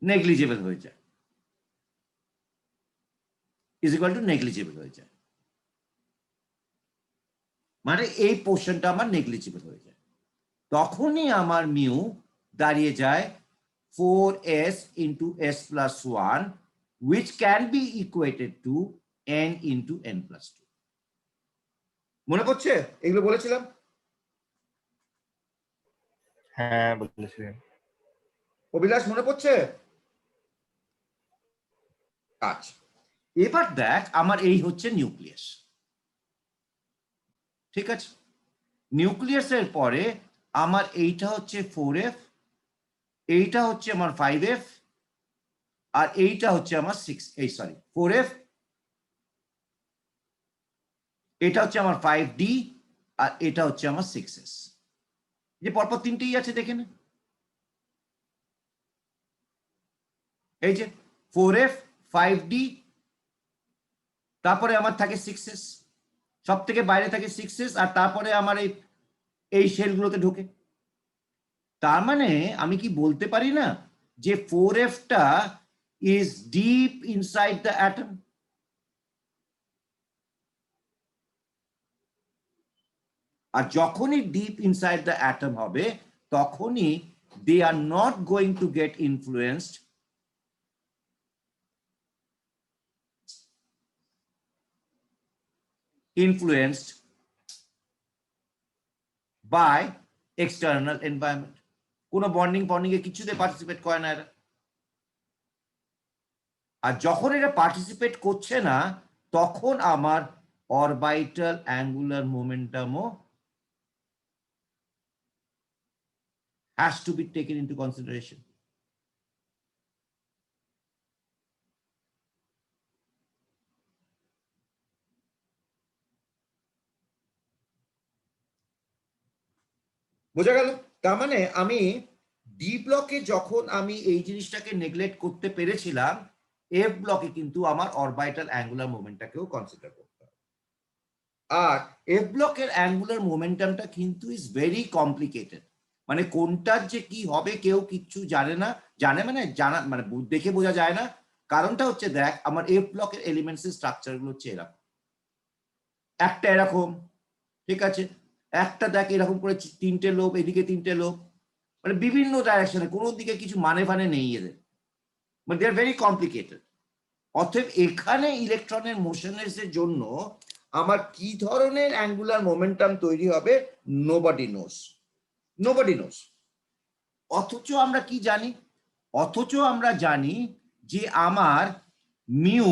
নেগলিজেবল হয়ে যায়, ইজ ইকুয়াল টু নেগলিজেবল হয়ে যায়। মানে এই পোর্শনটা আমার নেগলিজেবল হয়ে যায়। তখনই আমার মিউ দাঁড়িয়ে যায় 4s × s+1, which can be equated to n × n+2। মনে পড়ছে এগুলো বলেছিলাম? হ্যাঁ বলেছিলেন। অভিলাষ মনে পড়ছে? আচ্ছা, এবার দেখ আমার এই হচ্ছে নিউক্লিয়াস, ঠিক আছে? নিউক্লিয়াসের পরে আমার এইটা হচ্ছে 4f, এইটা হচ্ছে আমার 5f, আর এইটা হচ্ছে আমার 4f, এটা হচ্ছে আমার 5d, আর এটা হচ্ছে আমার 6s। যে পরপর তিনটেই আছে দেখে না, এই যে 4f 5d, তারপরে আমার থাকে 6s, সব থেকে বাইরে থাকে 6s, আর তারপরে আমার এই শেলগুলোতে ঢোকে। তার মানে আমি কি বলতে পারি না যে 4f টা is deep inside the atom? আর যখনই ডিপ ইনসাইড দ্য অ্যাটম হবে তখনই they are not going to get influenced by external environment। কোনো বন্ডিং এ কিছুতে পার্টিসিপেট করে না এরা। আর যখন এটা পার্টিসিপেট করছে না তখন আমার অরবিটাল অ্যাঙ্গুলার মোমেন্টামও has to be taken into consideration। বোঝা গেল? তার মানে আমি ডি ব্লকে যখন আমি এই জিনিসটাকে নেগলেক্ট করতে পেরেছিলাম, এফ ব্লকে কিন্তু আমার অরবিটাল অ্যাঙ্গুলার মোমেন্টটাকেও কনসিডার করতে হবে। আর এফ ব্লকের অ্যাঙ্গুলার মোমেন্টামটা কিন্তু ইজ ভেরি কমপ্লিকেটেড, মানে কোনটার যে কি হবে কেউ কিচ্ছু জানে না। জানা মানে দেখে বোঝা যায় না। কারণটা হচ্ছে দেখ, আমার এফ ব্লকের এলিমেন্টস এর স্ট্রাকচার গুলো হচ্ছে এরকম, একটা এরকম, ঠিক আছে, একটা দেখ এরকম করে তিনটে লোব, এদিকে তিনটে লোব, মানে বিভিন্ন ডাইরেকশনে, কোনো দিকে কিছু মানে ফানে নেই এদের, মানে দে আর ভেরি কমপ্লিকেটেড। অতএব এখানে ইলেকট্রনের মোশনের জন্য আমার কি ধরনের অ্যাঙ্গুলার মোমেন্টাম তৈরি হবে নোবডি নোস। অথচ আমরা কি জানি? অথচ আমরা জানি যে আমার mu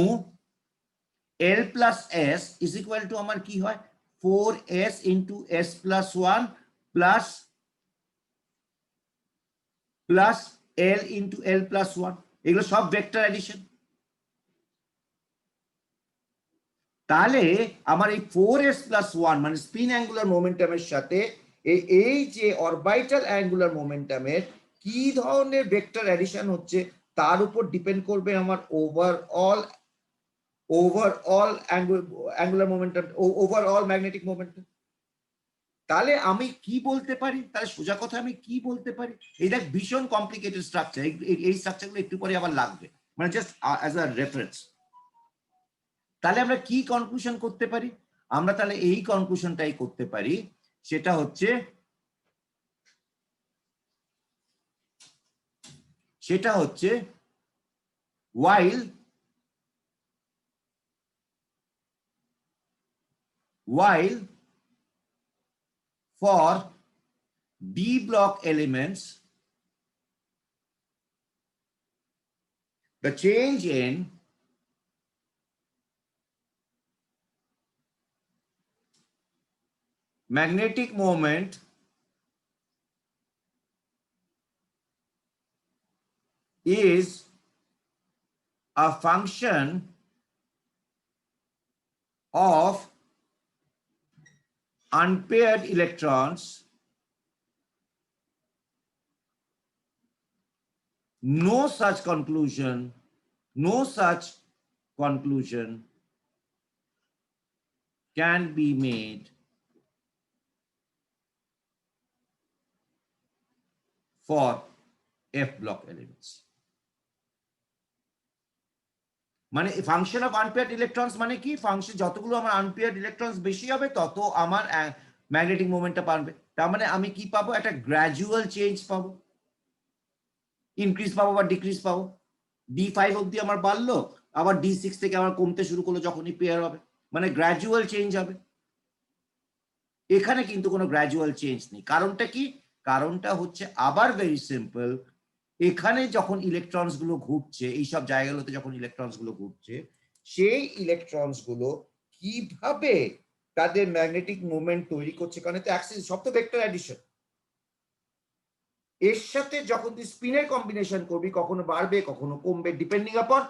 L plus S is equal to আমার কি হয় 4s into s plus 1 plus l into l plus 1, এগুলো সব ভেক্টর অ্যাডিশন। তাহলে আমার এই 4s প্লাস 1 মানে স্পিন অ্যাঙ্গুলার মোমেন্টামের সাথে এই যে অরবিটাল অ্যাঙ্গুলার মোমেন্টামের কি ধরনের ভেক্টর অ্যাডিশন হচ্ছে তার উপর ডিপেন্ড করবে আমার overall angular momentum, overall magnetic momentum. তাহলে আমি কি বলতে পারি? তাহলে সোজা কথা আমি কি বলতে পারি? এই দেখ ভীষণ কমপ্লিকেটেড স্ট্রাকচার, এই স্ট্রাকচারগুলো একটু পরে আবার লাগবে, মানে জাস্ট অ্যাজ আ রেফারেন্স। তাহলে আমরা কি কনক্লুশন করতে পারি? আমরা তাহলে এই কনক্লুশনটাই করতে পারি, সেটা হচ্ছে while for D block elements the change in magnetic moment is a function of unpaired electrons, no such conclusion can be made for F block elements। মানে ফাংশন অফ আনপেয়ার্ড ইলেকট্রনস মানে কি? ফাংশন যতগুলো আমার unpaired electrons বেশি হবে তত আমার magnetic মোমেন্টটা বাড়বে। তার মানে আমি কি পাবো? একটা গ্র্যাজুয়াল চেঞ্জ পাবো, ইনক্রিজ পাবো বা ডিক্রিজ পাবো। D5 অব্দি আমার বাড়লো, আবার D6 থেকে আমার কমতে শুরু করলো যখনই পেয়ার হবে, মানে গ্র্যাজুয়াল চেঞ্জ হবে। এখানে কিন্তু কোনো গ্র্যাজুয়াল চেঞ্জ নেই। কারণটা কি? কারণটা হচ্ছে আবার ভেরি সিম্পল, এখানে যখন ইলেকট্রনস গুলো ঘুরছে, এইসব জায়গাগুলোতে যখন ইলেকট্রনস গুলো ঘুরছে, সেই ইলেকট্রনস গুলো কিভাবে তাদের ম্যাগনেটিক মুভমেন্ট তৈরি করছে, কারণ এতে অ্যাক্সিস সব তো ভেক্টর অ্যাডিশন। এর সাথে যখন তুই স্পিনের কম্বিনেশন করবি, কখনো বাড়বে কখনো কমবে, ডিপেন্ডিং আপন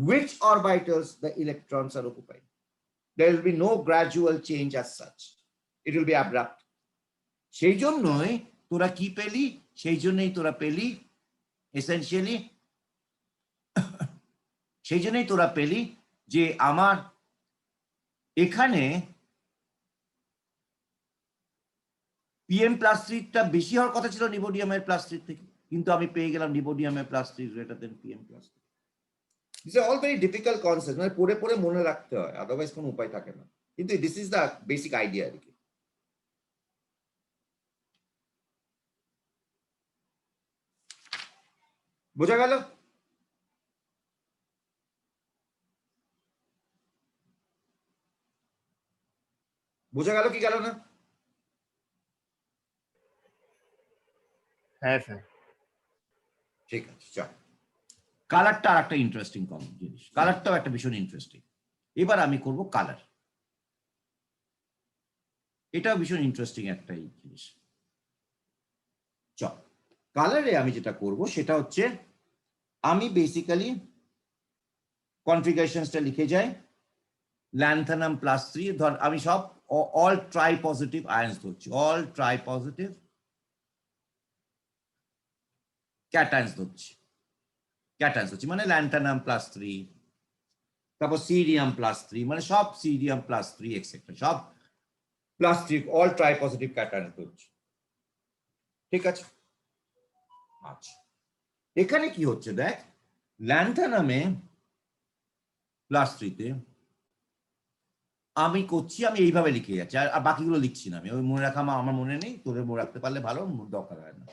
which orbitals the electrons are occupying. There will be no gradual change as such. It will be abrupt. সেই জন্যই তোরা কি পেলি, সেই জন্যই তোরা পেলি এসেনশিয়ালি, সেই জন্যই তোরা পেলি যে আমার এখানে PM+3টা বেশি হওয়ার কথা ছিল নিবোডিয়ামের +3 থেকে, কিন্তু আমি পেয়ে গেলাম নিবোডিয়ামের +3 greater than PM+3। This are all very difficult concept, মানে পড়ে পড়ে মনে রাখতে হয়, আদারওয়াইজ কোনো উপায় থাকে না, কিন্তু this is the basic idea আর কি। বোঝা গেল? বোঝা গেল কি গেল না? হ্যাঁ স্যার। ঠিক আছে, চল। কালারটা আর একটা ইন্টারেস্টিং জিনিস, কালারটাও একটা ভীষণ ইন্টারেস্টিং। এবার আমি করব কালার, এটাও ভীষণ ইন্টারেস্টিং একটা জিনিস। চল, কালারে আমি যেটা করব সেটা হচ্ছে আমি বেসিক্যালি কনফিগারেশনসটা লিখে যাই। ল্যান্থানাম +3, ধর আমি সব অল ট্রাই পজিটিভ আয়ন্স ধরছি, অল ট্রাই পজিটিভ ক্যাটায়ন্স ধরছি, ক্যাটায়ন্স হচ্ছে মানে ল্যান্থানাম +3, তারপর সিরিয়াম +3, মানে সব সিরিয়াম +3 এক্সেট্রা, সব +3 অল ট্রাই পজিটিভ ক্যাটায়ন্স ধরছি। ঠিক আছে, আচ্ছা এখানে কি হচ্ছে দেখ, ল্যান্থানামে +3 আমি করছি, আমি এইভাবে লিখে যাচ্ছি, আর বাকিগুলো লিখছি না আমি, ওই মনে রাখা আমার মনে নেই, তোদের মনে রাখতে পারলে ভালো, দরকার হয় না।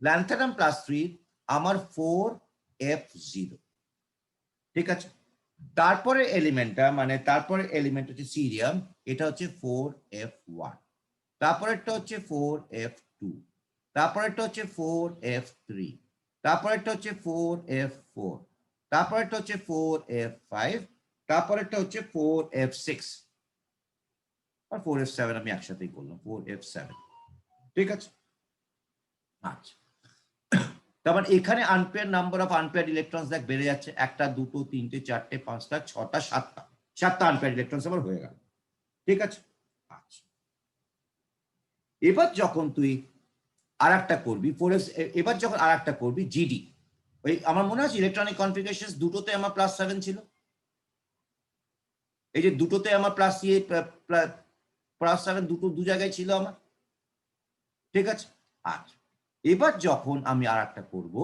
ল্যান্থানাম +3 আমার 4F0, ঠিক আছে। তারপরে এলিমেন্টটা, মানে তারপরে এলিমেন্ট হচ্ছে সিরিয়াম, এটা হচ্ছে 4F1, তারপরেরটা হচ্ছে 4F2, তারপরেরটা হচ্ছে 4F3, তারপরেরটা হচ্ছে 4F4, তারপরেরটা হচ্ছে 4F5, তারপরেরটা হচ্ছে 4F6 আর 4F7 আমি একসাথেই করলাম, 4F7, ঠিক আছে। আচ্ছা, তারপর এখানে unpair number of unpair electrons দেখ বেড়ে যাচ্ছে, 1 2 3 4 5 6 7টা আনপেয়ার ইলেকট্রনস আবার হয়ে গেল, ঠিক আছে। আচ্ছা, এবার যখন তুই আরেকটা করবি 4F, এবার যখন আরেকটা করবি জিডি, ওই আমার মনে আছে ইলেকট্রনিক কনফিগারেশন দুটোতে আমার +7 ছিল, এই যে দুটোতে আমার +7 দু জায়গায় ছিল আমার, ঠিক আছে। আচ্ছা, এবার যখন আমি আরেকটা করব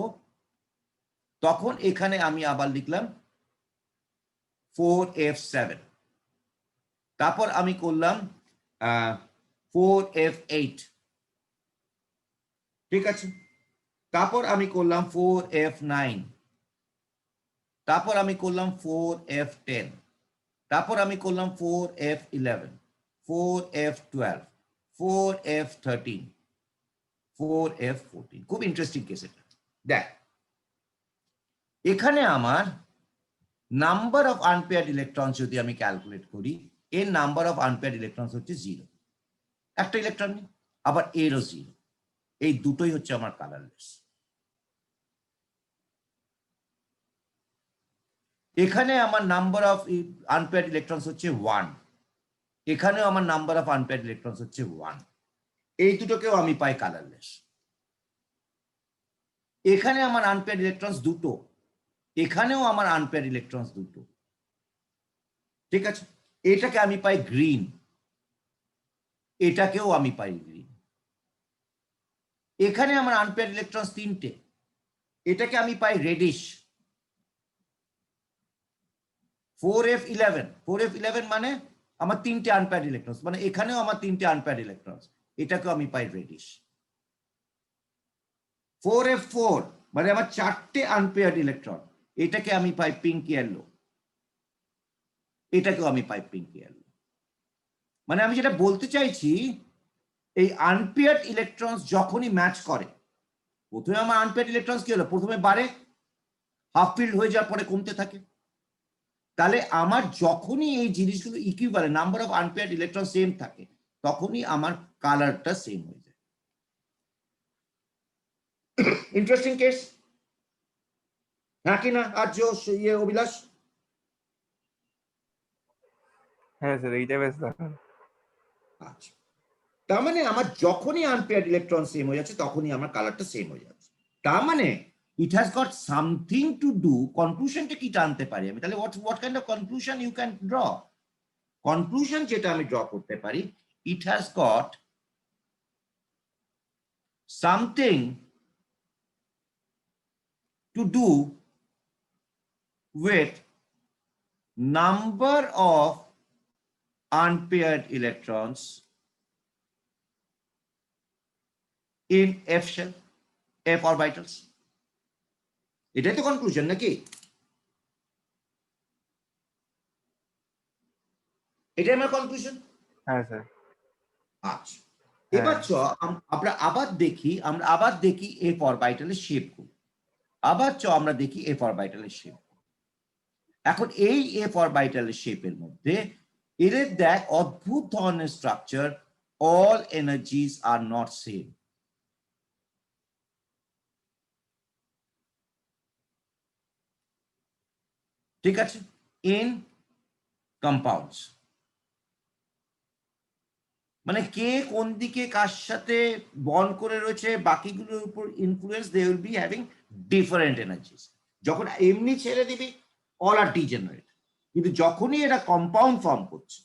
তখন এখানে আমি আবার লিখলাম 4F7, তারপর আমি করলাম 4F8, ঠিক আছে। তারপর আমি করলাম 4F9, তারপর আমি করলাম 4F10, তারপর আমি করলাম 4F11, 4F12, 4F13, 4F14। খুব ইন্টারেস্টিং কেস এটা। দেখ এখানে আমার নাম্বার অফ আনপেয়ার্ড ইলেকট্রন যদি আমি ক্যালকুলেট করি, এর নাম্বার অফ আনপেয়ার্ড ইলেকট্রন হচ্ছে 0, একটা ইলেকট্রন নেই, আবার এরও 0, এই দুটোই হচ্ছে আমার কালারলেস। এখানে আমার নাম্বার অফ আনপেয়ার্ড ইলেকট্রন হচ্ছে 1, এখানেও আমার নাম্বার অফ আনপেয়ার্ড ইলেকট্রন হচ্ছে 1, এই দুটোকেও আমি পাই কালারলেস। এখানে আমার আনপেয়ার্ড ইলেকট্রন দুটো, এখানেও আমার আনপেয়ার্ড ইলেকট্রন দুটো, ঠিক আছে। এটাকে আমি পাই গ্রিন, এটাকেও আমি পাই গ্রিন। এখানে আমার আনপেয়ার্ড ইলেকট্রন 3টে, এটাকে আমি পাই রেডিশ। 4F11 মানে আমার 3টে আনপেয়ার্ড ইলেকট্রন, মানে এখানেও আমার 3টে আনপেয়ার্ড ইলেকট্রন, এটাকেও আমি পাই রেডিশ। 4F4 মানে আমার 4টে আনপেয়ার্ড ইলেকট্রন, এটাকে আমি পাই পিঙ্ক ইয়েলো, এটাকেও আমি পাই পিঙ্ক ইয়েলো। মানে আমি যেটা বলতে চাইছি, এই আনপেয়ার্ড ইলেকট্রন যখনই ম্যাচ করে, প্রথমে আমার আনপেয়ার্ড ইলেকট্রন কি হলো, প্রথমে বাড়ে, হাফ ফিল্ড হয়ে যাওয়ার পরে কমতে থাকে, তাহলে আমার যখনই এই জিনিসগুলো equivalent, number of unpaired electron same থাকে, তখনই আমার কালারটা সেম হয়ে যায়। ইন্টারেস্টিং কেস, হ্যাঁ কি না? আর অভিলাষ? হ্যাঁ স্যার, এইটা বেশ দারুণ। আচ্ছা, তার মানে আমার যখনই আনপেয়ার্ড ইলেকট্রন সেম হয়ে যাচ্ছে তখনই আমার কালারটা সেম হয়ে যাচ্ছে। তার মানে it has got something to do, কনক্লুশনটা কি টানতে পারি আমি? তাহলে what kind of conclusion you can draw? Conclusion যেটা আমি ড্র করতে পারি, it has got something to do with number of unpaired electrons in F shell, F orbitals. এটাই তো কনক্লুশন নাকি? এটাই আমার কনক্লুশন। হ্যাঁ স্যার। আচ্ছা, এবার আমরা আবার দেখি F অরবিটালের শেপ গুলো। আমরা দেখি F অরবিটালের শেপ। এখন এই F অরবিটালের শেপের মধ্যে এদের দেখ অদ্ভুত ধরনের structure, all energies are not same. ঠিক আছে, in compounds, মানে কে কোন দিকে কার সাথে বন্ড করে রয়েছে বাকিগুলোর উপর influence, they will be having different energies. যখন এমনি ছেড়ে দিবি অল আর ডিজেনারেট, কিন্তু যখনই এরা কম্পাউন্ড ফর্ম করছে,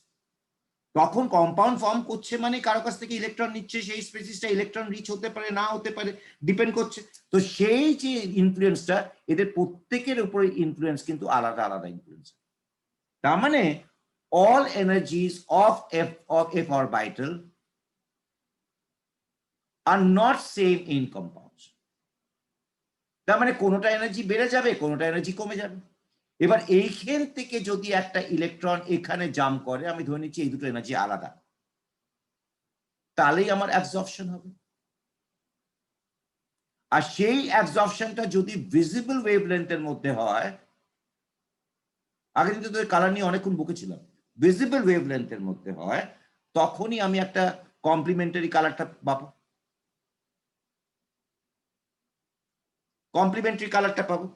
তখন কম্পাউন্ড ফর্ম করছে মানে কারো কাছ থেকে ইলেকট্রন নিচ্ছে, সেই স্পেসিসটা ইলেকট্রন রিচ হতে পারে না হতে পারে, ডিপেন্ড করছে। তো সেই যে ইনফ্লুয়েন্সটা, এদের প্রত্যেকের উপরে ইনফ্লুয়েন্স কিন্তু আলাদা আলাদা ইনফ্লুয়েন্স। তার মানে all energies of F orbital are not same in compounds. তার মানে কোনোটা এনার্জি বেড়ে যাবে, কোনোটা এনার্জি কমে যাবে। এবার এইখান থেকে যদি একটা ইলেকট্রন এখানে জাম্প করে, আমি ধরে নিচ্ছি এই দুটো এনার্জি আলাদা, তাহলেই আমার অ্যাবজর্পশন হবে। আর সেই অ্যাবজর্পশনটা যদি ভিজিবল ওয়েভলেন্থের মধ্যে হয়, আগে কিন্তু তোদের কালার নিয়ে অনেকক্ষণ বকেছিলাম, ভিজিবল ওয়েভলেন্থের মধ্যে হয়, তখনই আমি একটা কমপ্লিমেন্টারি কালারটা পাবো, কমপ্লিমেন্টারি কালারটা পাবো।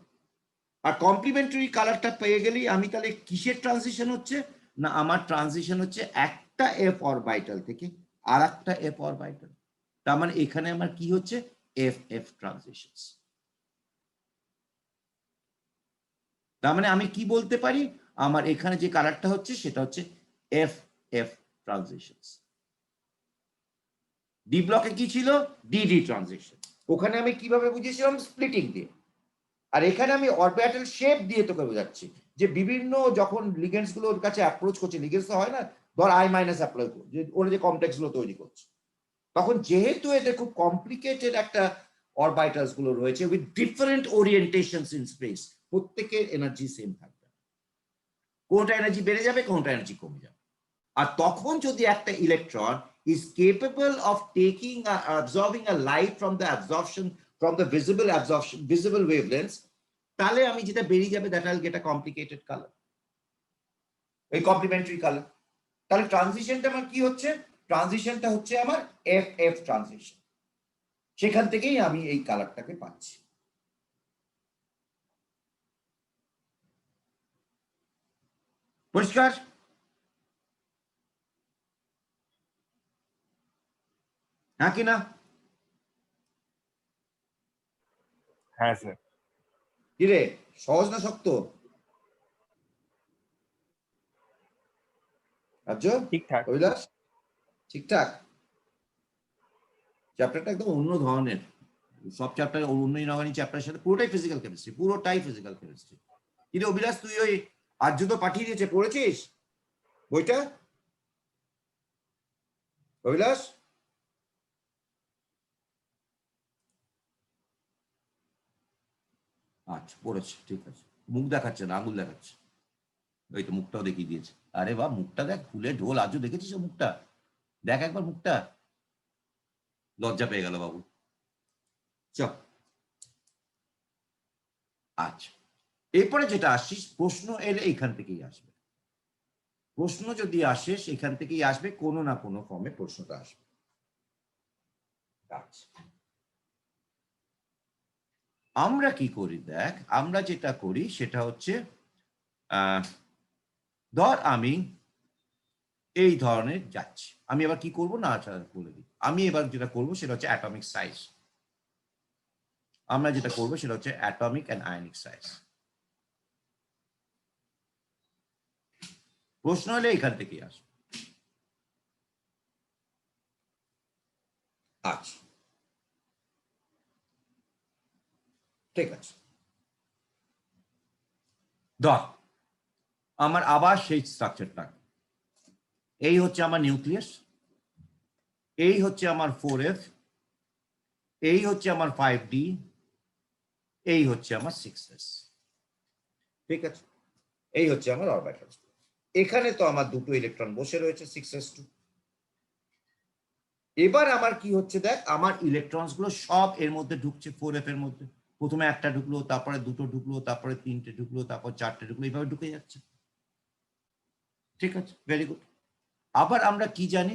আর কমপ্লিমেন্টারি কালারটা পেয়ে গেলেই আমি তাহলে কিসের ট্রানজিশন হচ্ছে না, আমার ট্রানজিশন হচ্ছে একটা এফ অরবিটাল থেকে আর একটা এফ অরবিটাল। তার মানে এখানে আমার কি হচ্ছে, এফ এফ ট্রানজিশন। তার মানে আমি কি বলতে পারি, আমার এখানে যে কালারটা হচ্ছে সেটা হচ্ছে এফ এফ ট্রানজিশন। ডি ব্লকে কি ছিল, ডিডি ট্রানজিশন। ওখানে আমি কিভাবে বুঝিয়েছিলাম, স্প্লিটিং দিয়ে। আর এখানে আমি অরবিটাল শেপ দিয়ে তোকে বোঝাচ্ছি যে বিভিন্ন যখন লিগেন্ডস গুলো ওর কাছে অ্যাপ্রোচ করছে, লিগেন্ডস তো হয় না, ধর আই মাইনাস অ্যাপ্লাই করছে, ওরা যে কমপ্লেক্স গুলো তৈরি করছে, তখন যেহেতু এদের খুব কমপ্লিকেটেড একটা অরবিটালস গুলো রয়েছে উইথ ডিফারেন্ট ওরিয়েন্টেশনস ইন স্পেস, প্রত্যেকের এনার্জি সেম থাকবে, কোনটা এনার্জি বেড়ে যাবে, কোনটা এনার্জি কমে যাবে। আর তখন যদি একটা electron is capable of taking absorbing a light from the absorption from the visible wavelengths, তাহলে আমি যেটা বেরিয়ে যাবে, that will get a complicated color, এই কমপ্লিমেন্টারি কালার। তাহলে ট্রানজিশনটা আমার কি হচ্ছে, ট্রানজিশনটা হচ্ছে আমার এফ এফ ট্রানজিশন, সেখান থেকেই আমি এই কালারটাকে পাচ্ছি। পরিষ্কার? হ্যাঁ কি না? হ্যাঁ স্যার। কি রে, সহজ না শক্ত? ঠিকঠাক। অভিলাষ ঠিকঠাক? চ্যাপ্টারটা একদম অন্য ধরনের, সব চ্যাপ্টার অন্য ইনঅর্গানিক চ্যাপ্টারের সাথে পুরোটাই ফিজিক্যাল কেমিস্ট্রি, পুরোটাই ফিজিক্যাল কেমিস্ট্রি। কিন্তু অভিলাষ তুই ওই আর্য তো পাঠিয়ে দিয়েছে, পড়েছিস বইটা অভিলাষ? আচ্ছা পড়েছে, ঠিক আছে। মুখ দেখাচ্ছে না, আঙুল দেখাচ্ছে। ওই তো মুখটাও দেখিয়ে দিয়েছে। আরে বাহ, মুখটা দেখ, ফুলে ঢোল। আর্য দেখেছিস ও মুখটা? দেখ একবার মুখটা, লজ্জা পেয়ে গেল বাবু। চ আচ্ছা, এরপরে যেটা আসছিস, প্রশ্ন এলে এখান থেকেই আসবে। প্রশ্ন যদি আসে সেখান থেকেই আসবে, কোনো না কোনো ফর্মে প্রশ্নটা আসবে। আচ্ছা, আমরা কি করি দেখ, আমরা যেটা করি সেটা হচ্ছে ধর আমি এই ধরনের যাচ্ছি, আমি এবার কি করব না বলে দিই। আমি এবার যেটা করব সেটা হচ্ছে অ্যাটমিক সাইজ। আমরা যেটা করব সেটা হচ্ছে অ্যাটমিক অ্যান্ড আয়নিক সাইজ। প্রশ্ন হলে এখান থেকেই আসবে। আচ্ছা, ঠিক আছে। ধর আমার আবার সেই স্ট্রাকচারটা, এই হচ্ছে আমার নিউক্লিয়াস, এই হচ্ছে আমার 4f, এই হচ্ছে আমার 5d, এই হচ্ছে আমার 6s। ঠিক আছে, এই হচ্ছে আমার অরবিটাল। এখানে তো আমার দুটো ইলেকট্রন বসে রয়েছে 6s2। এবার আমার কি হচ্ছে দেখ, আমার ইলেকট্রনস গুলো সব এর মধ্যে ঢুকছে 4f এর মধ্যে। প্রথমে একটা ঢুকলো, তারপরে দুটো ঢুকলো, তারপরে তিনটে ঢুকলো, তারপর চারটে ঢুকলো, এইভাবে ঢুকে যাচ্ছে। ঠিক আছে, ভেরি গুড। আবার আমরা কি জানি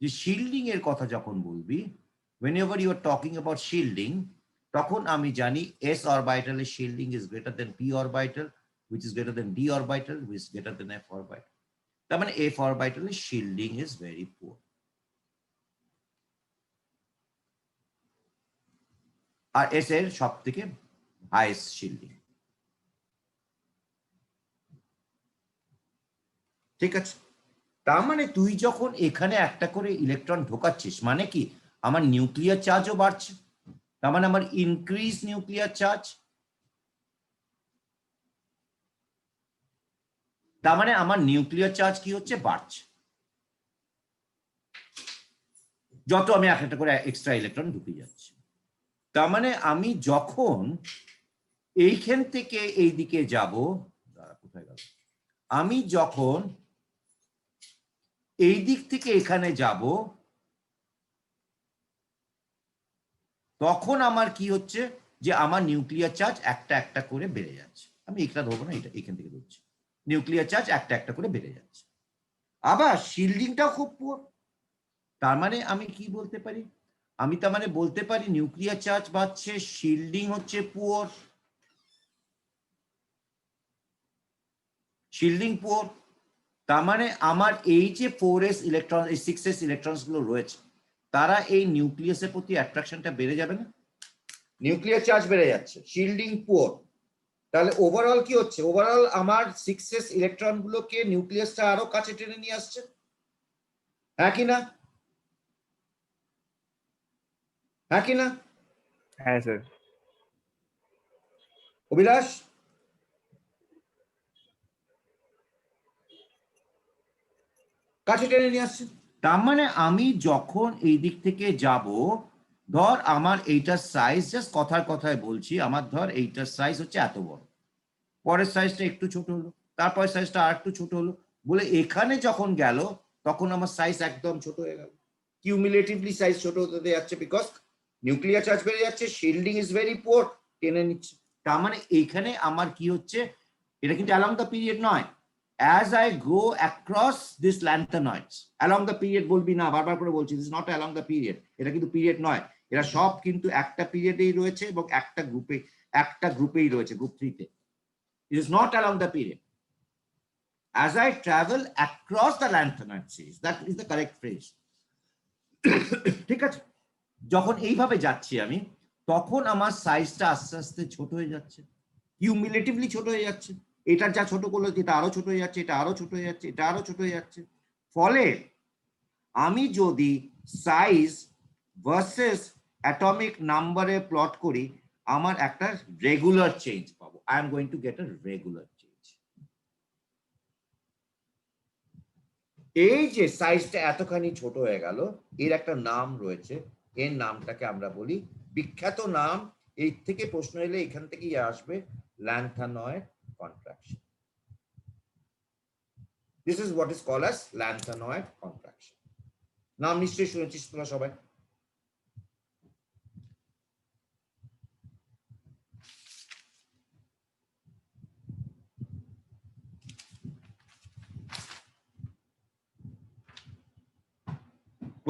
যে শিল্ডিং এর কথা যখন বলবি, whenever you are talking about shielding, তখন আমি জানি s orbital এর shielding is greater than p orbital, which is greater than d orbital, which is greater than f orbital. তার মানে f orbital এর shielding is very poor, R s এর সব থেকে হাইয়েস্ট শিল্ডিং। ঠিক আছে, তার মানে তুই যখন এখানে একটা করে ইলেকট্রন ঢোকাচ্ছিস, মানে কি আমার নিউক্লিয়ার চার্জও বাড়ছে, তার মানে আমার ইনক্রিজ নিউক্লিয়ার চার্জ, তার মানে আমার নিউক্লিয়ার চার্জ কি হচ্ছে, বাড়ছে, যত আমি একটা করে এক্সট্রা ইলেকট্রন ঢুকে যাচ্ছি। তার মানে আমি যখন এইখান থেকে এই দিকে যাব, কোথায় গেল, আমি যখন এই দিক থেকে এখানে যাব, তখন আমার কি হচ্ছে যে আমার নিউক্লিয়ার চার্জ একটা একটা করে বেড়ে যাচ্ছে। আমি এটা ধরবো না, এটা এখান থেকে ধরছি, নিউক্লিয়ার চার্জ একটা একটা করে বেড়ে যাচ্ছে। আবার শিল্ডিংটাও খুব পুয়ার। তার মানে আমি কি বলতে পারি, আমি তার মানে বলতে পারি নিউক্লিয়ার চার্জ বাড়ছে, শিল্ডিং হচ্ছে পুয়ার, শিল্ডিং পুয়ার। তার মানে আমার এই যে 4s ইলেকট্রন, এই 6s ইলেকট্রনস গুলো রয়েছে, তারা এই নিউক্লিয়াসের প্রতি অ্যাট্রাকশনটা বেড়ে যাবে না? নিউক্লিয়ার চার্জ বেড়ে যাচ্ছে, শিল্ডিং পুয়ার, তাহলে ওভারঅল কি হচ্ছে, ওভারঅল আমার 6s ইলেকট্রন গুলোকে নিউক্লিয়াসটা আরো কাছে টেনে নিয়ে আসছে, হ্যাঁ কি না? হ্যাঁ কি না? হ্যাঁ স্যার। অভিলাষ, কাছে টেনে নিয়ে আসছে। তার মানে আমি যখন এই দিক থেকে যাব, ধর আমার এইটার সাইজ, জাস্ট কথার কথায় বলছি, আমার ধর এইটার সাইজ হচ্ছে এত বড়, পরের সাইজটা একটু ছোট হলো, তারপরের সাইজটা আর একটু ছোট হলো, বলে এখানে যখন গেল তখন আমার সাইজ একদম ছোট হয়ে গেল, কিউমুলেটিভলি সাইজ ছোট হতে যাচ্ছে, বিকজ নিউক্লিয়ার চার্জ বেড়ে যাচ্ছে, শিল্ডিং ইজ ভেরি পোর, টেনে নিচ্ছে। তার মানে এইখানে আমার কি হচ্ছে, এটা কিন্তু অ্যালং দ্য পিরিয়ড নয়, as I go across this lanthanoids, along the period বলবি না, বারবার করে বলছি, this is not along the period, এটা কিন্তু পিরিয়ড নয়, এরা সব কিন্তু একটা পিরিয়ডেই রয়েছে এবং একটা গ্রুপেই রয়েছে, গ্রুপ 3 তে। It is not along the period. As I travel across the lanthanoid series, that is the correct phrase. ঠিক আছে, যখন এইভাবে যাচ্ছি আমি, তখন আমার সাইজটা আস্তে আস্তে ছোট হয়ে যাচ্ছে, কিউমুলেটিভলি ছোট হয়ে যাচ্ছে, এটার যা ছোট করলো এটা আরো ছোট হয়ে যাচ্ছে, এটা আরো ছোট হয়ে যাচ্ছে, এটা আরো ছোট হয়ে যাচ্ছে। ফলে আমি যদি সাইজ ভার্সেস অ্যাটমিক নাম্বারে প্লট করি, আমার একটা রেগুলার চেঞ্জ পাবো, I am going to get a regular change. এই যে সাইজটা এতখানি ছোট হয়ে গেল, এর একটা নাম রয়েছে, এর নামটাকে আমরা বলি, বিখ্যাত নাম, এই থেকে প্রশ্ন এলে এখান থেকেই আসবে, ল্যান্থানয়েড contraction. This is what is called as lanthanoid contraction. নাম নিশ্চয়ই শুনেছিস তোরা সবাই।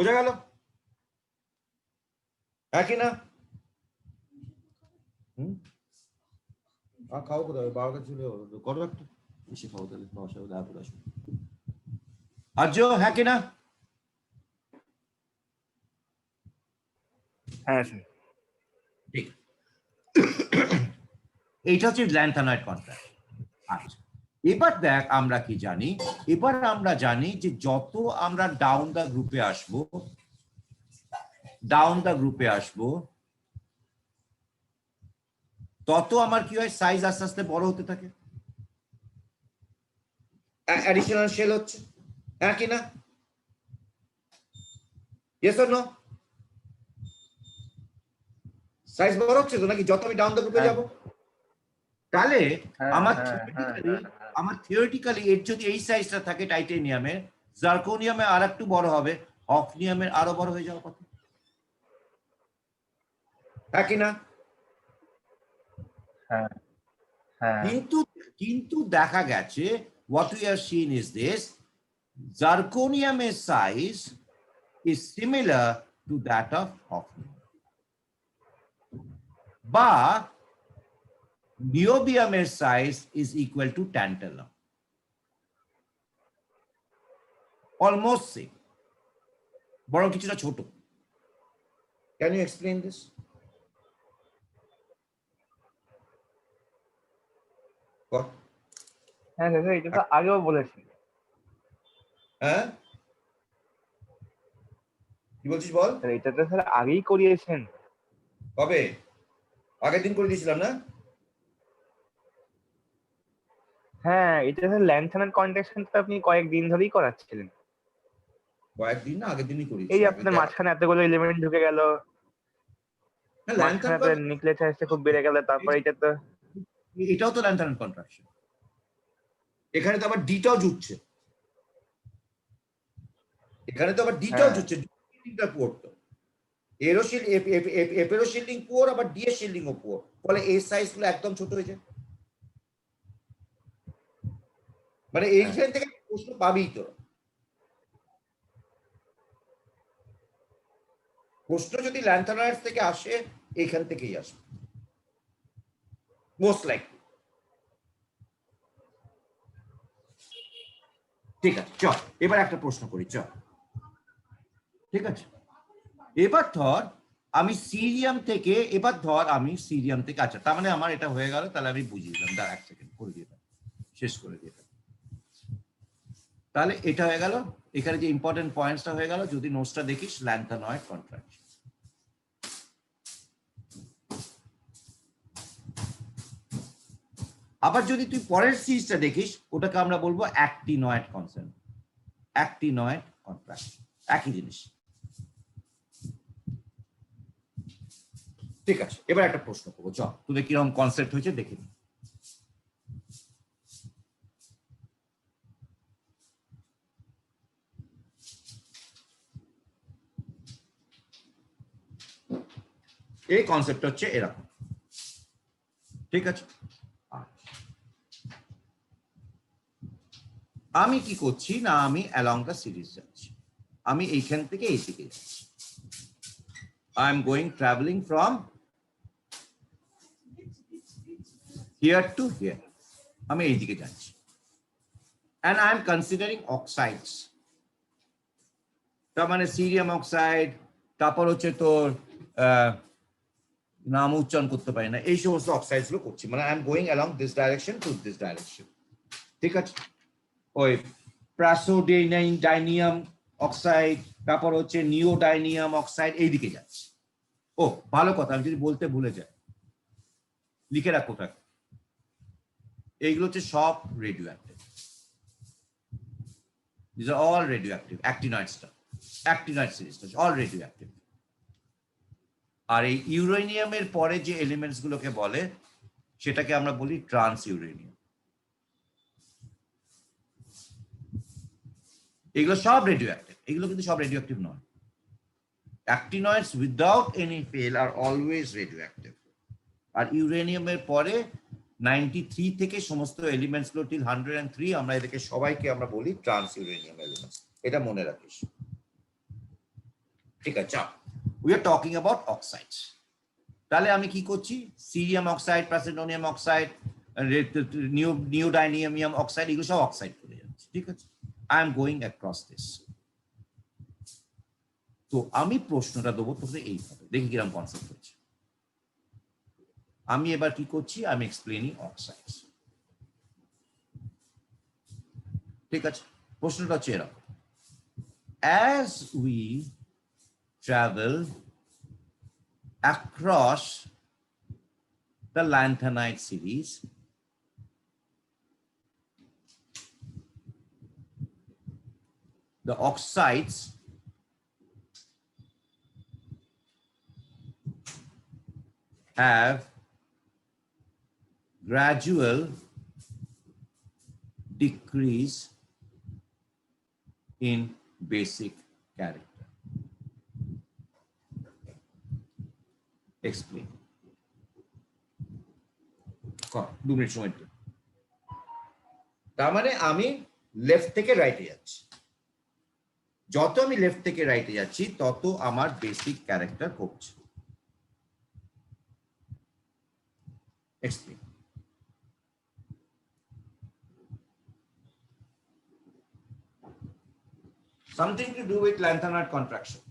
বোঝা গেল? হ্যাঁ কি না? খাও কোথায়? 12টা চলে করো একটা এসে খাও তাহলে, খাওয়ার সাথে দেখা করে আসো। আর্য, হ্যাঁ কি না? হ্যাঁ স্যার। ঠিক। এইটা হচ্ছে ল্যান্থানয়েড কন্ট্রাক্ট। আচ্ছা, এবার দেখ আমরা কি জানি। এবার আমরা জানি যে যত আমরা ডাউন দা গ্রুপে আসবো তত আমার কি হয়, সাইজ আস্তে আস্তে বড় হতে থাকে, অ্যাডিশনাল শেল হচ্ছে, হ্যাঁ কি না? Yes or no? সাইজ বড় হচ্ছে তো নাকি যত আমি ডাউন দা গ্রুপে যাব? তাহলে আমার থিওরিটিক্যালি এর যদি এই সাইজটা থাকে টাইটেনিয়ামের, জার্কোনিয়ামে আর একটু বড় হবে, হফনিয়ামের আরো বড় হয়ে যাওয়ার কথা, হ্যাঁ কি না? কিন্তু দেখা গেছে what we have seen is this: zirconium's size is similar to that of hafnium, but niobium's size is equal to tantalum, almost same, বরং কিছুটা ছোট। Can you explain this? What? হ্যাঁ স্যার, এটা তো আগেও বলেছি। হ্যাঁ কি বলছিস বল? স্যার এটা তো স্যার আগেই করিয়েছেন। কবে? আগের দিন করে দিয়েছিলাম না? হ্যাঁ, এটা স্যার ল্যান্থানার কন্ট্রাকশন তো আপনি কয়েকদিন ধরেই করাচ্ছিলেন। কয়েকদিন না, আগের দিনই করেছি। এই আপনার মাঝখানে এতগুলো এলিমেন্ট ঢুকে গেল, মাঝখানে আপনার নিউক্লিয়ার চার্জটা খুব বেড়ে গেল, তারপর এটা তো এটাও তো ল্যান্থানার কন্ট্রাকশন। এখানে তো আবার ডিটাও জুটছে, তিনটা পোর্ট তো, এপেরও শিল্ডিং পোর, আবার ডি এর শিল্ডিং ও পোর, ফলে এই সাইজ গুলো একদম ছোট হয়ে যায়। মানে এইখান থেকে প্রশ্ন পাবেই তো, প্রশ্ন যদি ল্যান্থানাইডস থেকে আসে এইখান থেকেই আসবে মোস্ট লাইকলি। ঠিক আছে, চল এবার একটা প্রশ্ন করি, চল। ঠিক আছে, এবার ধর আমি সিরিয়াম থেকে, আচ্ছা তার মানে আমার এটা হয়ে গেল, তাহলে আমি বুঝিয়ে দিলাম, দাঁড়া এক সেকেন্ড করে দিয়ে শেষ করে দিয়ে। তাহলে এটা হয়ে গেল, এখানে যে ইম্পর্টেন্ট পয়েন্টসটা হয়ে গেল, যদি নোটসটা দেখিস, ল্যান্থানয়েড কন্ট্রাকশন। আবার যদি তুই পরের সিরিজটা দেখিস, ওটাকে আমরা বলবো অ্যাক্টিনয়েড কনসেন্ট, অ্যাক্টিনয়েড কন্ট্রাকশন, একই জিনিস। ঠিক আছে, এবার একটা প্রশ্ন করবো, চল তোদের কিরকম কনসেপ্ট হয়েছে দেখে নি। এই কনসেপ্ট হচ্ছে এরকম, ঠিক আছে? আমি কি করছি না, আমি অ্যালং দ্য সিরিজ যাচ্ছি, আমি এইখান থেকে এই দিকে যাচ্ছি, I am going travelling from here two here, আমি এই দিকে যাচ্ছি, and I am considering oxides, তার মানে সিরিয়াম অক্সাইড, তারপর হচ্ছে তোর নাম উচ্চারণ করতে পারি না, এই সমস্ত অক্সাইডস গুলো করছি, মানে I am going along this direction to this direction. ঠিক আছে, ওই প্রাসোডাইনিয়াম অক্সাইড, তারপর হচ্ছে নিওডাইনিয়াম অক্সাইড, এইদিকে যাচ্ছে। ও ভালো কথা, আমি যদি বলতে ভুলে যাই, লিখে রাখো তাকে, এইগুলো হচ্ছে সব radio active, these are all radioactive, actinoid stuff, actinoid series all radioactive। আর এই ইউরেনিয়ামের পরে যে এলিমেন্টস গুলোকে বলে সেটাকে আমরা বলি ট্রান্স ইউরেনিয়াম, এগুলো সব রেডিওঅ্যাক্টিভ, এগুলো কিন্তু সব রেডিওঅ্যাক্টিভ নয়। অ্যাক্টিনয়েডস without any fail are always radioactive. আর ইউরেনিয়ামের পরে 93 থেকে সমস্ত এলিমেন্টস গুলো টিল 103, আমরা এদেরকে সবাইকে আমরা বলি ট্রান্স ইউরেনিয়াম এলিমেন্টস, এটা মনে রাখিস। ঠিক আছে, we are talking about oxides. তাহলে আমি কি করছি, সিরিয়াম অক্সাইড, প্যাসিডোনিয়াম অক্সাইড, নিওডাইনিয়াম অক্সাইড, এগুলো সব অক্সাইড করে যাচ্ছে। ঠিক আছে, I am going across this. তো আমি প্রশ্নটা দেবো তোকে এইভাবে, দেখি কিরকম কনসেপ্ট হচ্ছে। আমি এবার কি করছি, আই এম এক্সপ্লেনিং অক্সাইডস। ঠিক আছে, প্রশ্নটা হচ্ছে এরকম, as we travel across the lanthanide series, the oxides have gradual decrease in basic character. Explain. 2 minute সময় দিন। তার মানে আমি লেফট থেকে রাইটে যাচ্ছি, যত আমি লেফট থেকে রাইটে যাচ্ছি তত আমার বেসিক ক্যারেক্টার কমছে। Explain. Something to do with lanthanide contraction.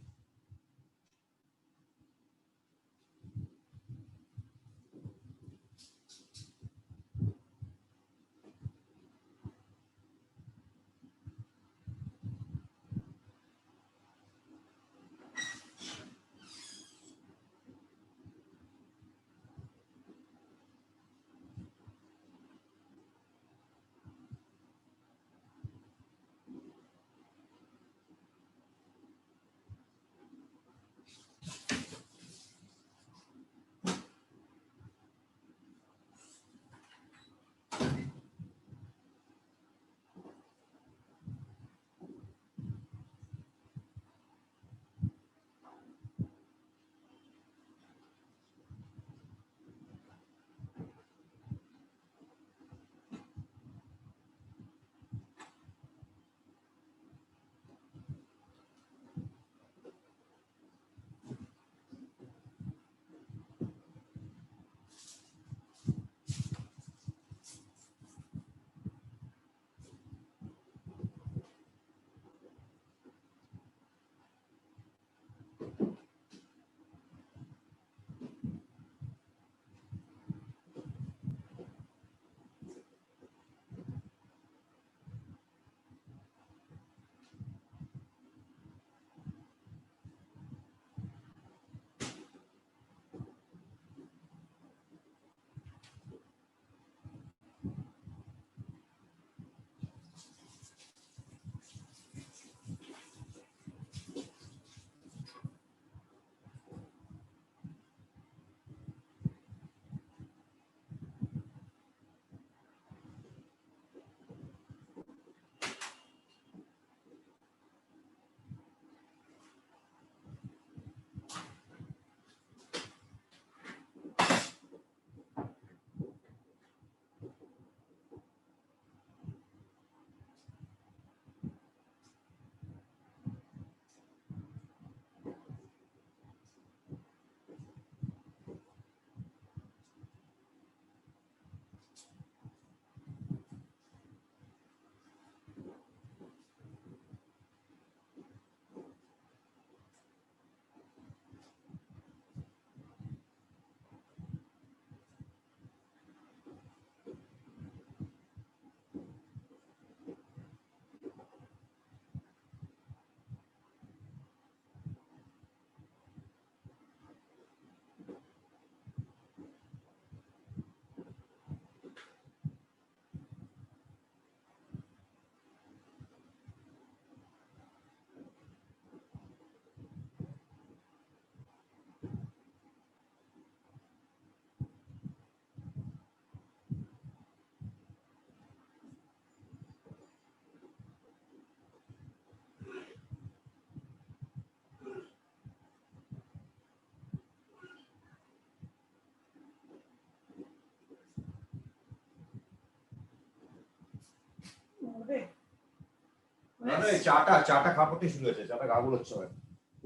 চাটা খাওয়াতে শুরু হয়েছে, চাটা গা গুলোচ্ছে।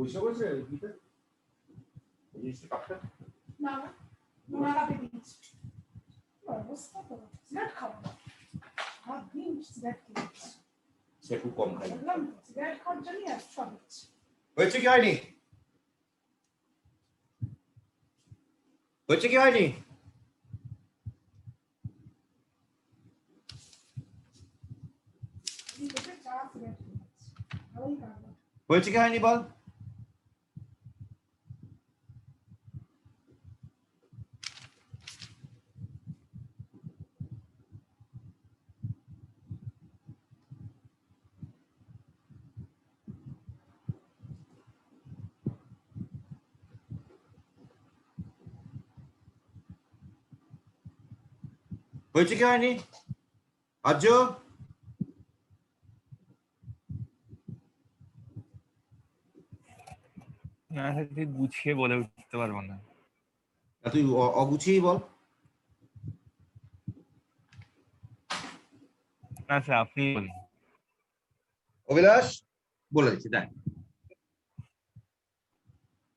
পয়সা বলছে গীতা এই জিনিসটা কাটটা না না নোনা কাটে দিয়েছি অবস্থা তো সিগারেট খাওয়া হাত দিন সিগারেট খেয়েছি সে খুব কম খায় বললাম সিগারেট খাওয়ার জন্য আর সব হচ্ছে হয়েছে কি হয়নি হয়েছে কি হয়নি এই পেটে চা সিগারেট খেয়েছি ভালোই কাটবে হয়েছে কি হয়নি বল হয়েছে কি হয়নি আজ না স্যার ঠিক গুছিয়ে বলে উঠতে পারবো না। তুই অগুছিয়েই বল না স্যার আপনি বলুন। অভিলাষ বলে দিচ্ছি দেখ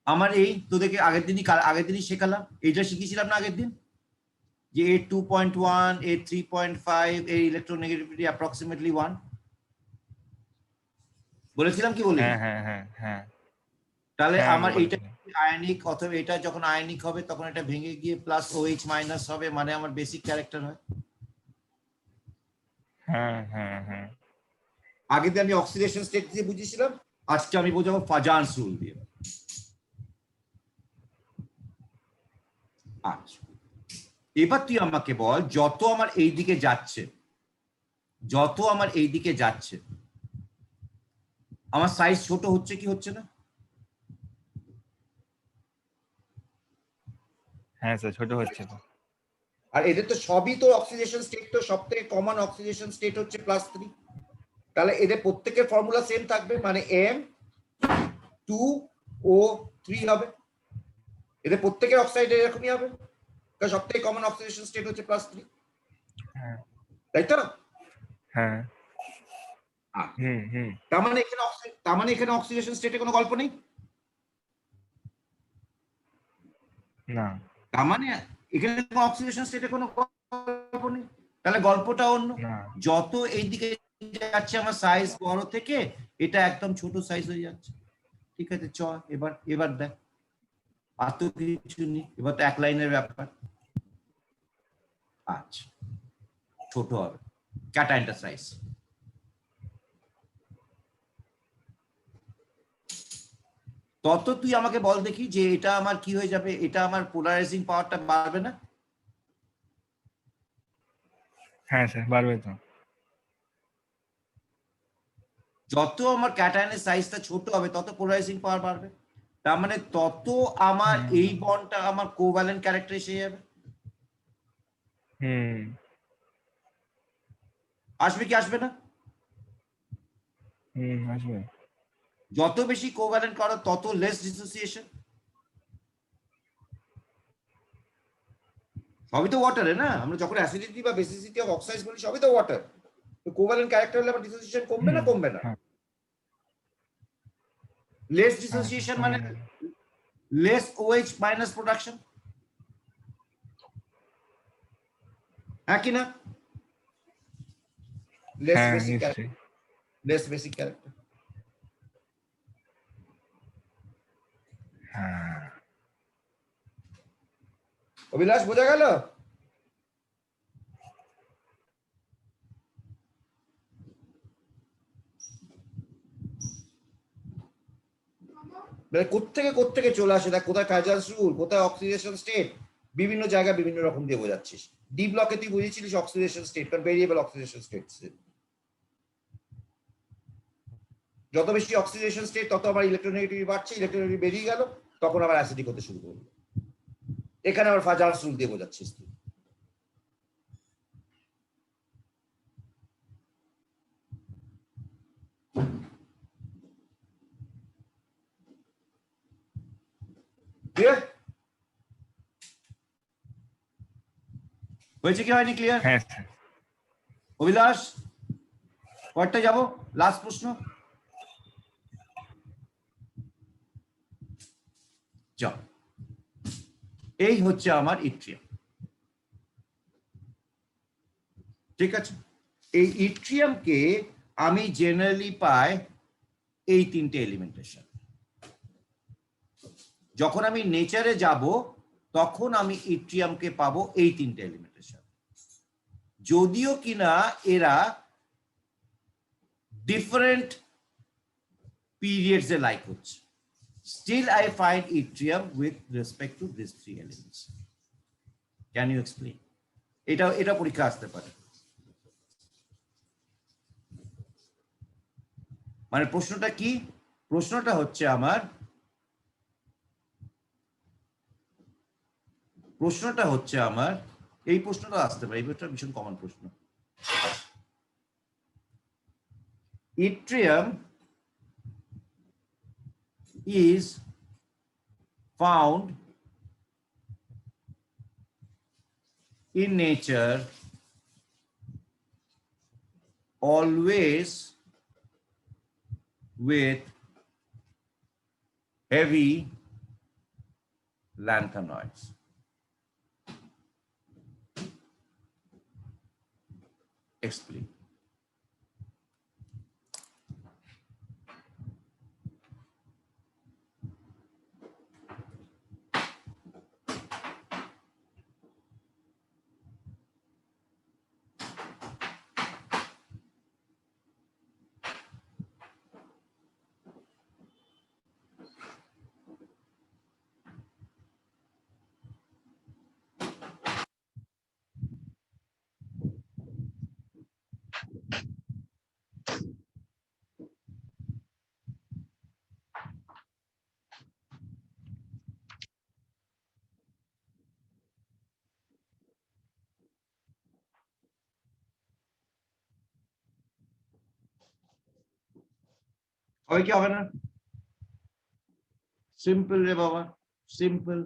আমার এই তোদেরকে আগের দিনই শেখালাম এইটা শিখিয়েছিলাম না আগের দিন যে এর 2.1 এর 3.5 এর ইলেকট্রোনেগেটিভিটি অ্যাপ্রক্সিমেটলি 1 বলেছিলাম কি বলি হ্যাঁ হ্যাঁ হ্যাঁ হ্যাঁ তাহলে হ্যাঁ, আমার এইটা বলেছিলেন। আয়নিক অথবা এটা যখন আয়নিক হবে তখন এটা ভেঙে গিয়ে প্লাস OH মাইনাস হবে মানে আমার বেসিক ক্যারেক্টার হয় হ্যাঁ হ্যাঁ হ্যাঁ আগে দিয়ে আমি অক্সিডেশন স্টেট দিয়ে বুঝিয়েছিলাম আজকে আমি বোঝাবো ফাজান্স রুল দিয়ে আচ্ছা এবার তুই আমাকে বল যত আমার এই দিকে যাচ্ছে আমার সাইজ ছোট হচ্ছে কি হচ্ছে না হ্যাঁ স্যার ছোট হচ্ছে তো। আর এদের তো সবই তো অক্সিডেশন স্টেট তো সবথেকে কমন অক্সিডেশন স্টেট হচ্ছে +3 তাহলে এদের প্রত্যেকের ফর্মুলা সেম থাকবে মানে M2O3 হবে এদের প্রত্যেকের অক্সাইড এরকমই হবে কারণ সবথেকে কমন অক্সিডেশন স্টেট হচ্ছে +3 হ্যাঁ তাই তো হ্যাঁ আচ্ছা। হুম হুম তার মানে এখানে অক্সিডেশন স্টেটে কোনো গল্প নেই না তার মানে এখানে অক্সিডেশন স্টেটে কোনো গল্প নেই তাহলে গল্পটা অন্য না যত এইদিকে যাচ্ছে আমার সাইজ বড় থেকে এটা একদম ছোট সাইজ হয়ে যাচ্ছে ঠিক আছে চ এবার দেখ আর তো কিছু নেই এবার তো এক লাইনের ব্যাপার আচ্ছা ছোট হবে ক্যাটায়নটার সাইজ তত তুই আমাকে বল দেখি যে এটা আমার কি হয়ে যাবে এটা আমার পোলারাইজিং পাওয়ারটা বাড়বে না হ্যাঁ স্যার বাড়বে তো। যত আমার ক্যাটায়নের সাইজটা ছোট হবে তত পোলারাইজিং পাওয়ার বাড়বে তার মানে তত আমার এই বন্ডটা আমার কোভ্যালেন্ট ক্যারেক্টার এসে যাবে হুম আসবে কি আসবে না হুম আসবে। যত বেশি কোভ্যালেন্ট করো তত লেস ডিসোসিয়েশন সবই তো ওয়াটারে না আমরা যখন অ্যাসিডিটি বা বেসিসিটি অফ অক্সাইডস বলি সবই তো ওয়াটার তো কোভ্যালেন্ট ক্যারেক্টার হলে আমার ডিসোসিয়েশন কমবে না কমবে না হ্যাঁ। লেস ডিসোসিয়েশন মানে লেস OH মাইনাস প্রোডাকশন হ্যাঁ কি না লেস হ্যাঁ বেসিক নিশ্চয়ই। লেস বেসিক ক্যারেক্টার হ্যাঁ অভিলাষ বোঝা গেল কোত্থেকে চলে আসে দেখ কোথায় ফাজান্স রুল কোথায় অক্সিডেশন স্টেট বিভিন্ন জায়গায় বিভিন্ন রকম দিয়ে বোঝাচ্ছিস ডি ব্লকে তুই বুঝেছিলিস অক্সিডেশন স্টেট কারণ ভেরিয়েবল অক্সিডেশন স্টেট যত বেশি অক্সিডেশন স্টেট তত আমার ইলেকট্রোনেগেটিভিটি বাড়ছে ইলেকট্রোনেগেটিভিটি বেরিয়ে গেল তখন আবার অ্যাসিডিক হতে শুরু করলো এখানে আবার ফাজান্স রুল দিয়ে বোঝাচ্ছিস তুই ক্লিয়ার হয়েছে কি হয়নি ক্লিয়ার হ্যাঁ স্যার অভিলাষ পরটা যাব লাস্ট প্রশ্ন চল, এই হচ্ছে আমার ইট্রিয়াম। ঠিক আছে, এই ইট্রিয়ামকে আমি জেনারেলি পাই এই তিনটে এলিমেন্টের সাথে। যখন আমি নেচারে যাব তখন আমি ইট্রিয়ামকে পাবো এই তিনটে এলিমেন্টের সাথে, যদিও কিনা এরা ডিফারেন্ট পিরিয়ডস এ লাইক হচ্ছে, still I find yttrium with respect to this three elements. Can you explain? এটা পরীক্ষা আসতে পারে। মানে প্রশ্নটা কি? প্রশ্নটা হচ্ছে আমার, এই প্রশ্নটা আসতে পারে, এই প্রশ্নটা ভীষণ কমন প্রশ্ন। Yttrium is found in nature always with heavy lanthanoids. Explain. হবে কি হবে না? সিম্পল রে বাবা, সিম্পল,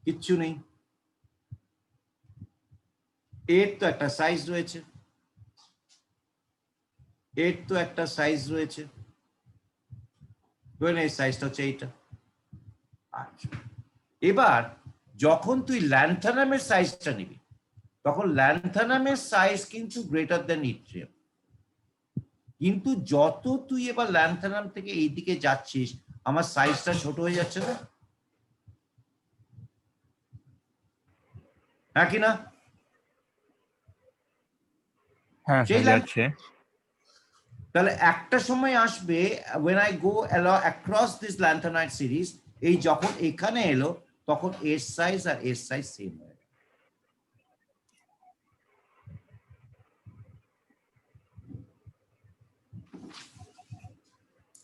কিচ্ছু নেই। এর তো একটা সাইজ রয়েছে, এই সাইজটা হচ্ছে এইটা। আচ্ছা, এবার যখন তুই ল্যান্থানামের সাইজটা নিবি তখন ল্যান্থানামের সাইজ কিন্তু গ্রেটার দেন ইট্রিয়াম, কিন্তু যত তুই এবার ল্যান্থানাম থেকে এইদিকে যাচ্ছিস আমার সাইজটা ছোট হয়ে যাচ্ছে না? হ্যাঁ কি না? হ্যাঁ যাচ্ছে। তাহলে একটা সময় আসবে when I go across this lanthanide series, এই যখন এখানে এলো তখন এর সাইজ আর এর সাইজ সেম হয়ে গেল।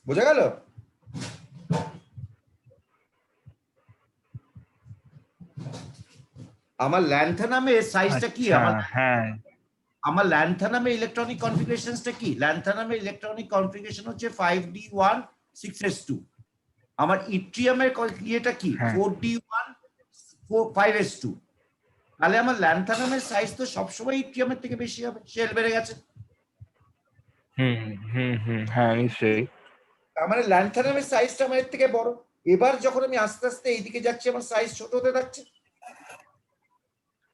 বোঝা গেল? আমার ল্যান্থানামের সাইজটা কি? আমার ল্যান্থানামের ইলেকট্রনিক কনফিগারেশনসটা কি? ল্যান্থানামের ইলেকট্রনিক কনফিগারেশন হচ্ছে 5d1 6s2। আমার ইট্রিয়ামের ইয়েটা কি? 4d1 5s2। তাহলে আমার ল্যান্থানামের সাইজ তো সবসময় ইট্রিয়ামের থেকে বেশি হবে, শেল বেড়ে গেছে। হ্যাঁ নিশ্চয়ই। তার মানে ল্যান্থানামের সাইজটা আমার এর থেকে বড়। এবার যখন আমি আস্তে আস্তে এইদিকে যাচ্ছি আমার সাইজ ছোট হতে থাকছে।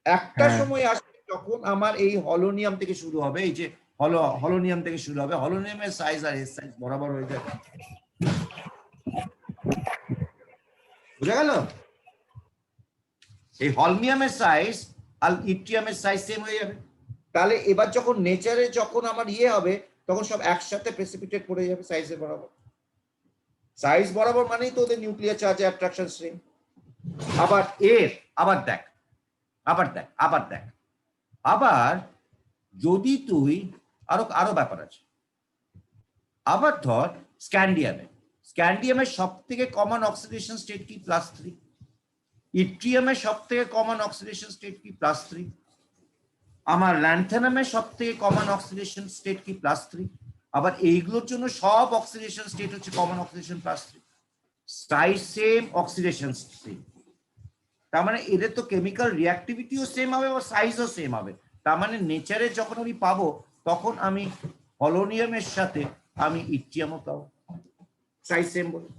একটা সময় আসবে যখন আমার এই হলোনিয়াম থেকে শুরু হবে, এই যে হলোনিয়াম থেকে শুরু হবে, হলোনিয়ামের সাইজ আর এর সাইজ বরাবর হয়ে যাবে। বুঝা গেল? এই হলমিয়ামের সাইজ আর ইট্রিয়ামের সাইজ সেম হয়ে যাবে। তাহলে এবার যখন নেচারে যখন আমার ইয়ে হবে তখন সব একসাথে প্রেসিপিটেট করে যাবে সাইজের বরাবর। সাইজ বরাবর মানেই তো ওদের নিউক্লিয়ার চার্জ অ্যাট্রাকশন স্ট্রিং। আবার যদি তুই আরো ব্যাপার আছে। আবার ধর স্ক্যান্ডিয়ামের সব থেকে কমন অক্সিডেশন স্টেট কি? +3। ইট্রিয়ামের সব থেকে কমন অক্সিডেশন স্টেট কি? +3। আমার ল্যান্থানামের সব থেকে কমন অক্সিডেশন স্টেট কি? +3। আবার এইগুলোর জন্য সব অক্সিডেশন স্টেট হচ্ছে common oxidation +3। Size same, oxidation same. তার মানে এদের তো কেমিক্যাল রিঅ্যাক্টিভিটিও সেম হবে বা সাইজও সেম হবে। তার মানে নেচারে যখন আমি পাবো তখন আমি হলোনিয়ামের সাথে আমি ইট্রিয়ামও পাবো, সাইজ সেম বলে।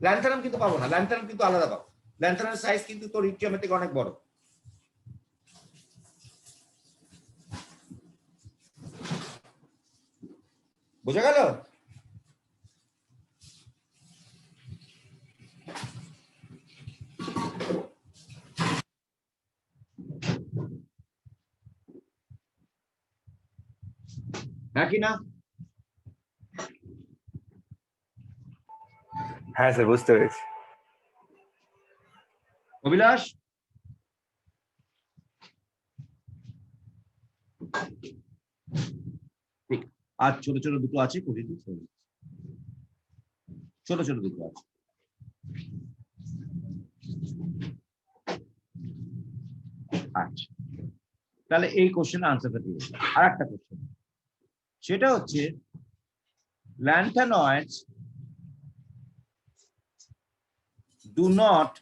ল্যান্থানাম কিন্তু পাবো না, ল্যান্থানাম কিন্তু আলাদা পাবো। ল্যান্থানামের সাইজ কিন্তু তোর ইট্রিয়ামের থেকে অনেক বড়। বোঝা গেল? হ্যাঁ কি না? হ্যাঁ স্যার, বুঝতে পেরেছি। অভিলাষ, ঠিক। আর ছোট ছোট দুটো আছে, করে দিই। ছোট ছোট দুটো আছে। আচ্ছা, তাহলে এই কোশ্চেনের আনসারটা দিয়ে আর একটা কোশ্চেন, সেটা হচ্ছে lanthanoids do not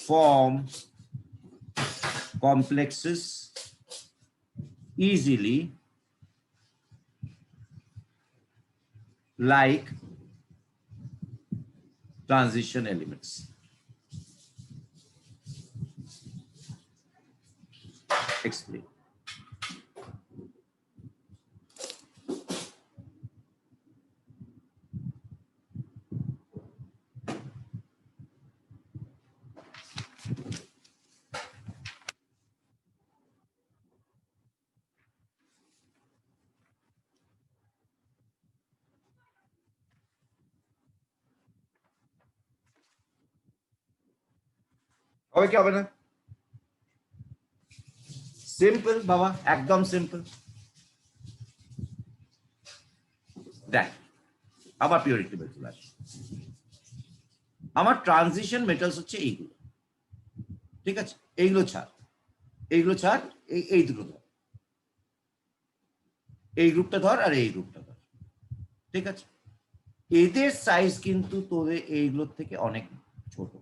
form complexes easily like transition elements. Explain. হবে কি হবে না? সিম্পল বাবা, একদম সিম্পল। দেখ, আবার পিওরিটি টেবিল চলে আসে। আমার ট্রানজিশন মেটালস হচ্ছে এইগুলো, ঠিক আছে? এইগুলো ছাড়, এইগুলো ছাড়, এই দুটো ধর, এই গ্রুপটা ধর আর এই গ্রুপটা ধর, ঠিক আছে? এদের সাইজ কিন্তু তোদের এইগুলোর থেকে অনেক ছোট।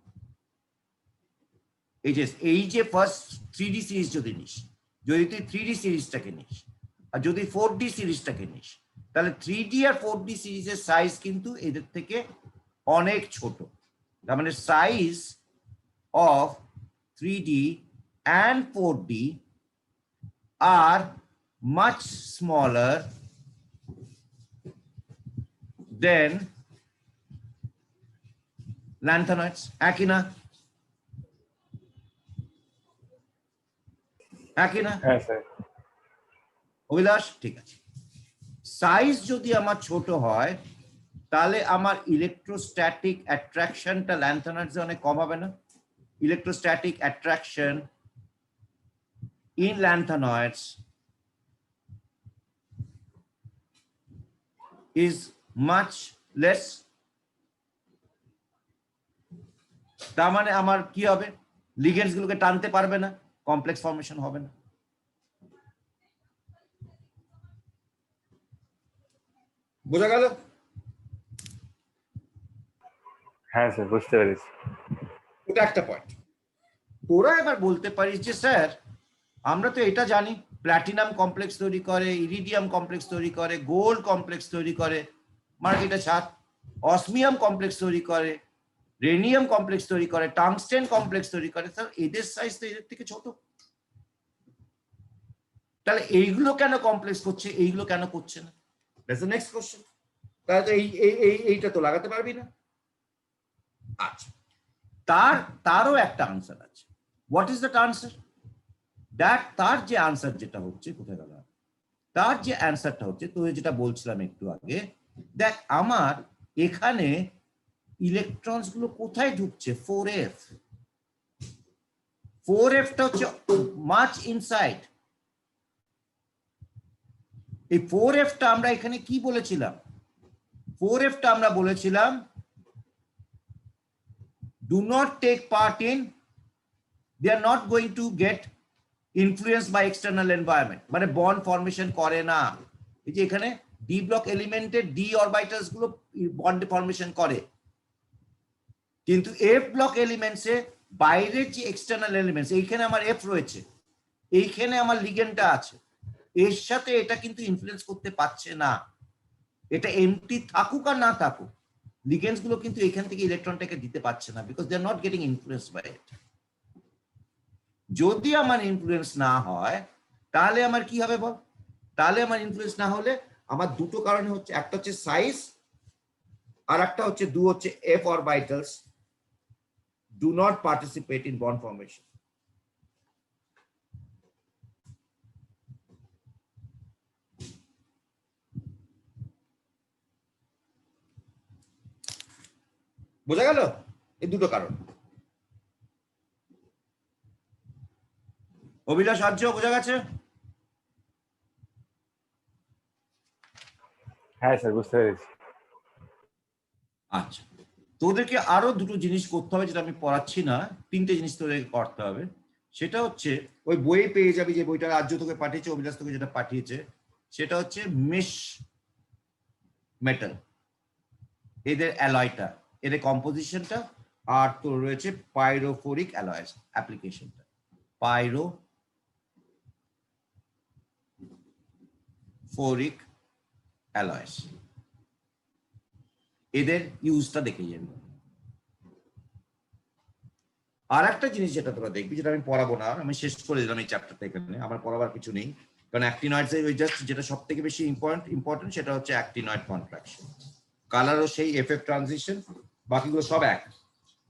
এই যে ফার্স্ট 3D সিরিজ যদি নিস, যদি তুই 3D সিরিজটাকে নিস আর যদি 4D সিরিজটাকে নিস, তাহলে 3D আর 4D সিরিজের সাইজ কিন্তু এদের থেকে অনেক ছোট। তার মানে size of 3D and 4D are much smaller than lanthanoids. একই না? একই না? হ্যাঁ স্যার। অভিলাষ, ঠিক আছে। সাইজ যদি আমার ছোট হয়, তাহলে আমার ইলেকট্রোস্ট্যাটিক অ্যাট্রাকশনটা ল্যান্থানয়েডস অনেক কম হবে না? Electrostatic attraction in lanthanoids is much less. তার মানে আমার কি হবে? লিগেন্ডস গুলোকে টানতে পারবে না, কমপ্লেক্স ফর্মেশন হবে না। বোঝা গেল? হ্যাঁ স্যার, বুঝতে পেরেছি। ওটা একটা পয়েন্ট। তোরা এবার বলতে পারিস যে স্যার আমরা তো এটা জানি, প্ল্যাটিনাম কমপ্লেক্স তৈরি করে, ইরিডিয়াম কমপ্লেক্স তৈরি করে, গোল্ড কমপ্লেক্স তৈরি করে, মার্কেটে ছাড়, অসমিয়াম কমপ্লেক্স তৈরি করে, রেনিয়াম কমপ্লেক্স তৈরি করে, টাংস্টেন কমপ্লেক্স তৈরি করে। স্যার এদের সাইজ তো এদের থেকে ছোট, তাহলে এইগুলো কেন কমপ্লেক্স করছে, এইগুলো কেন করছে না? That's the next question. তাহলে তো এইটা তো লাগাতে পারবি না। আচ্ছা, তারও একটা আনসার আছে। What is that answer? তার যে আনসার যেটা হচ্ছে, কোথায় গেল? তার যে অ্যান্সারটা হচ্ছে, তো যেটা বলছিলাম একটু আগে, দেখ আমার এখানে ইলেকট্রনস গুলো কোথায় ঢুকছে? 4f। 4f টা হচ্ছে মাচ ইনসাইড। এই 4f টা আমরা এখানে কি বলেছিলাম? 4f টা আমরা বলেছিলাম do not take part in, they are not going to get influenced by external environment, মানে বন্ড ফর্মেশন করে না। এই যে এখানে ডি ব্লক এলিমেন্টের ডি অরবিটালস গুলো বন্ড ফর্মেশন করে, কিন্তু এফ ব্লক এলিমেন্টসে বাইরের যে এক্সটার্নাল এলিমেন্টস, এইখানে আমার এফ রয়েছে, এইখানে আমার লিগেন্ডটা আছে, এর সাথে এটা কিন্তু ইনফ্লুয়েন্স করতে পারছে না। এটা এমটি থাকুক আর না থাকুক, লিগেন্ডস গুলো কিন্তু এখান থেকে ইলেকট্রনটাকে দিতে পারছে না, because they are not getting influence by it. যদি আমার ইনফ্লুয়েন্স না হয় তাহলে আমার কি হবে বল? তাহলে আমার ইনফ্লুয়েন্স না হলে আমার দুটো কারণে হচ্ছে, একটা হচ্ছে সাইজ, আর একটা হচ্ছে F orbitals do not participate in bond formation. বোঝা গেল? এই দুটো কারণ। অভিলাষ আর্য বোঝা গেছে? হ্যাঁ স্যার, বুঝতে পেরেছি। আচ্ছা, তোদেরকে আরো দুটো জিনিস করতে হবে, যেটা আমি পড়াচ্ছি না, তিনটে জিনিস তোদেরকে করতে হবে। সেটা হচ্ছে ওই বইয়ে পেয়ে যাবি, যে বইটা আর্য তোকে পাঠিয়েছে, অভিলাষ তোকে যেটা পাঠিয়েছে, সেটা হচ্ছে মেশ মেটাল, এদের অ্যালয়টা, এদের কম্পোজিশনটা, আর তোর রয়েছে পাইরোফোরিক অ্যালয়েস অ্যাপ্লিকেশনটা। পাইরোফোরিক অ্যালয়েস, এদের ইউজটা দেখে যাবি। আর একটা জিনিস যেটা তোরা দেখবি, যেটা আমি পড়াবো না, আমি শেষ করে দিলাম এই চ্যাপ্টারটা, এখানে আমার পড়াবার কিছু নেই, কারণ অ্যাক্টিনয়েডস ওই জাস্ট যেটা সব থেকে বেশি ইম্পর্টেন্ট সেটা হচ্ছে অ্যাক্টিনয়েড কন্ট্রাকশন, কালারও সেই এফএফ ট্রানজিশন, বাকিগুলো সব এক।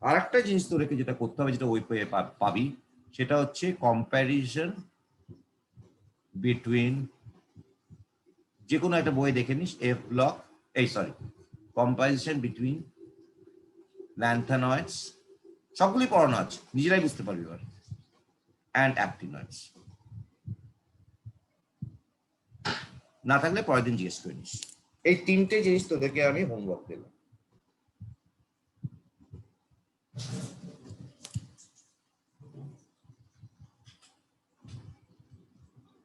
আর একটা জিনিস তোদেরকে যেটা করতে হবে, যেটা ওই বইয়ে পাবি, সেটা হচ্ছে কম্প্যারিজন বিটুইন, যে কোনো একটা বই দেখে নিস, এফ ব্লক, কম্প্যারিজন বিটুইন ল্যান্থানয়েডস, সবগুলি পড়ানো আছে, নিজেরাই বুঝতে পারবি এবার, অ্যান্ড অ্যাক্টিনয়েডস। না থাকলে পরের দিন জিজ্ঞেস করে নিস। এই তিনটে জিনিস তোদেরকে আমি হোমওয়ার্ক দিলাম।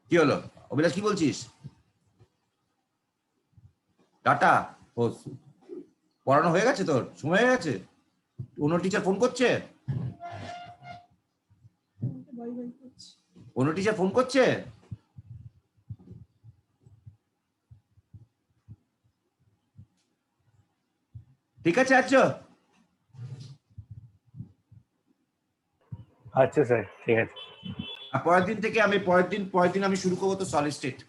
কি হলো অভিলাষ, কি বলছিস? টাটা। ও, পড়ানো হয়ে গেছে, তোর সময় হয়ে গেছে? অন্য টিচার ফোন করছে? বাই বাই করছি। অন্য টিচার ফোন করছে? ঠিক আছে আচ্ছা। আচ্ছা স্যার, ঠিক আছে। আর পরের দিন আমি শুরু করবো তো সলিড স্টেট,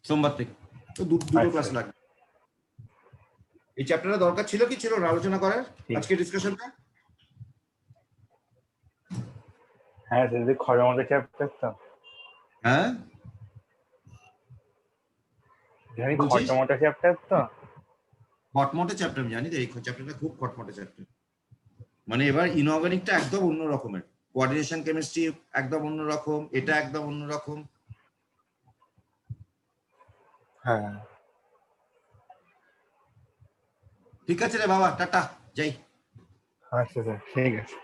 সোমবার থেকে। তো দুটো ক্লাস লাগবে। এই চ্যাপ্টারটা দরকার ছিল কি ছিল না আলোচনা করার আজকে ডিসকাশনটা? হ্যাঁ স্যার, খরমতো চ্যাপ্টার তো। হ্যাঁ খরমতো চ্যাপ্টার তো। খটমটে চ্যাপ্টার, আমি জানি, এই চ্যাপ্টারটা খুব খটমটে চ্যাপ্টার। মানে এবার ইনঅর্গানিকটা একদম অন্য রকমের, কোঅর্ডিনেশন কেমিস্ট্রি একদম অন্য রকম, এটা একদম অন্য রকম। হ্যাঁ ঠিক আছে রে বাবা, টাটা, যাই। আচ্ছা স্যার, ঠিক আছে।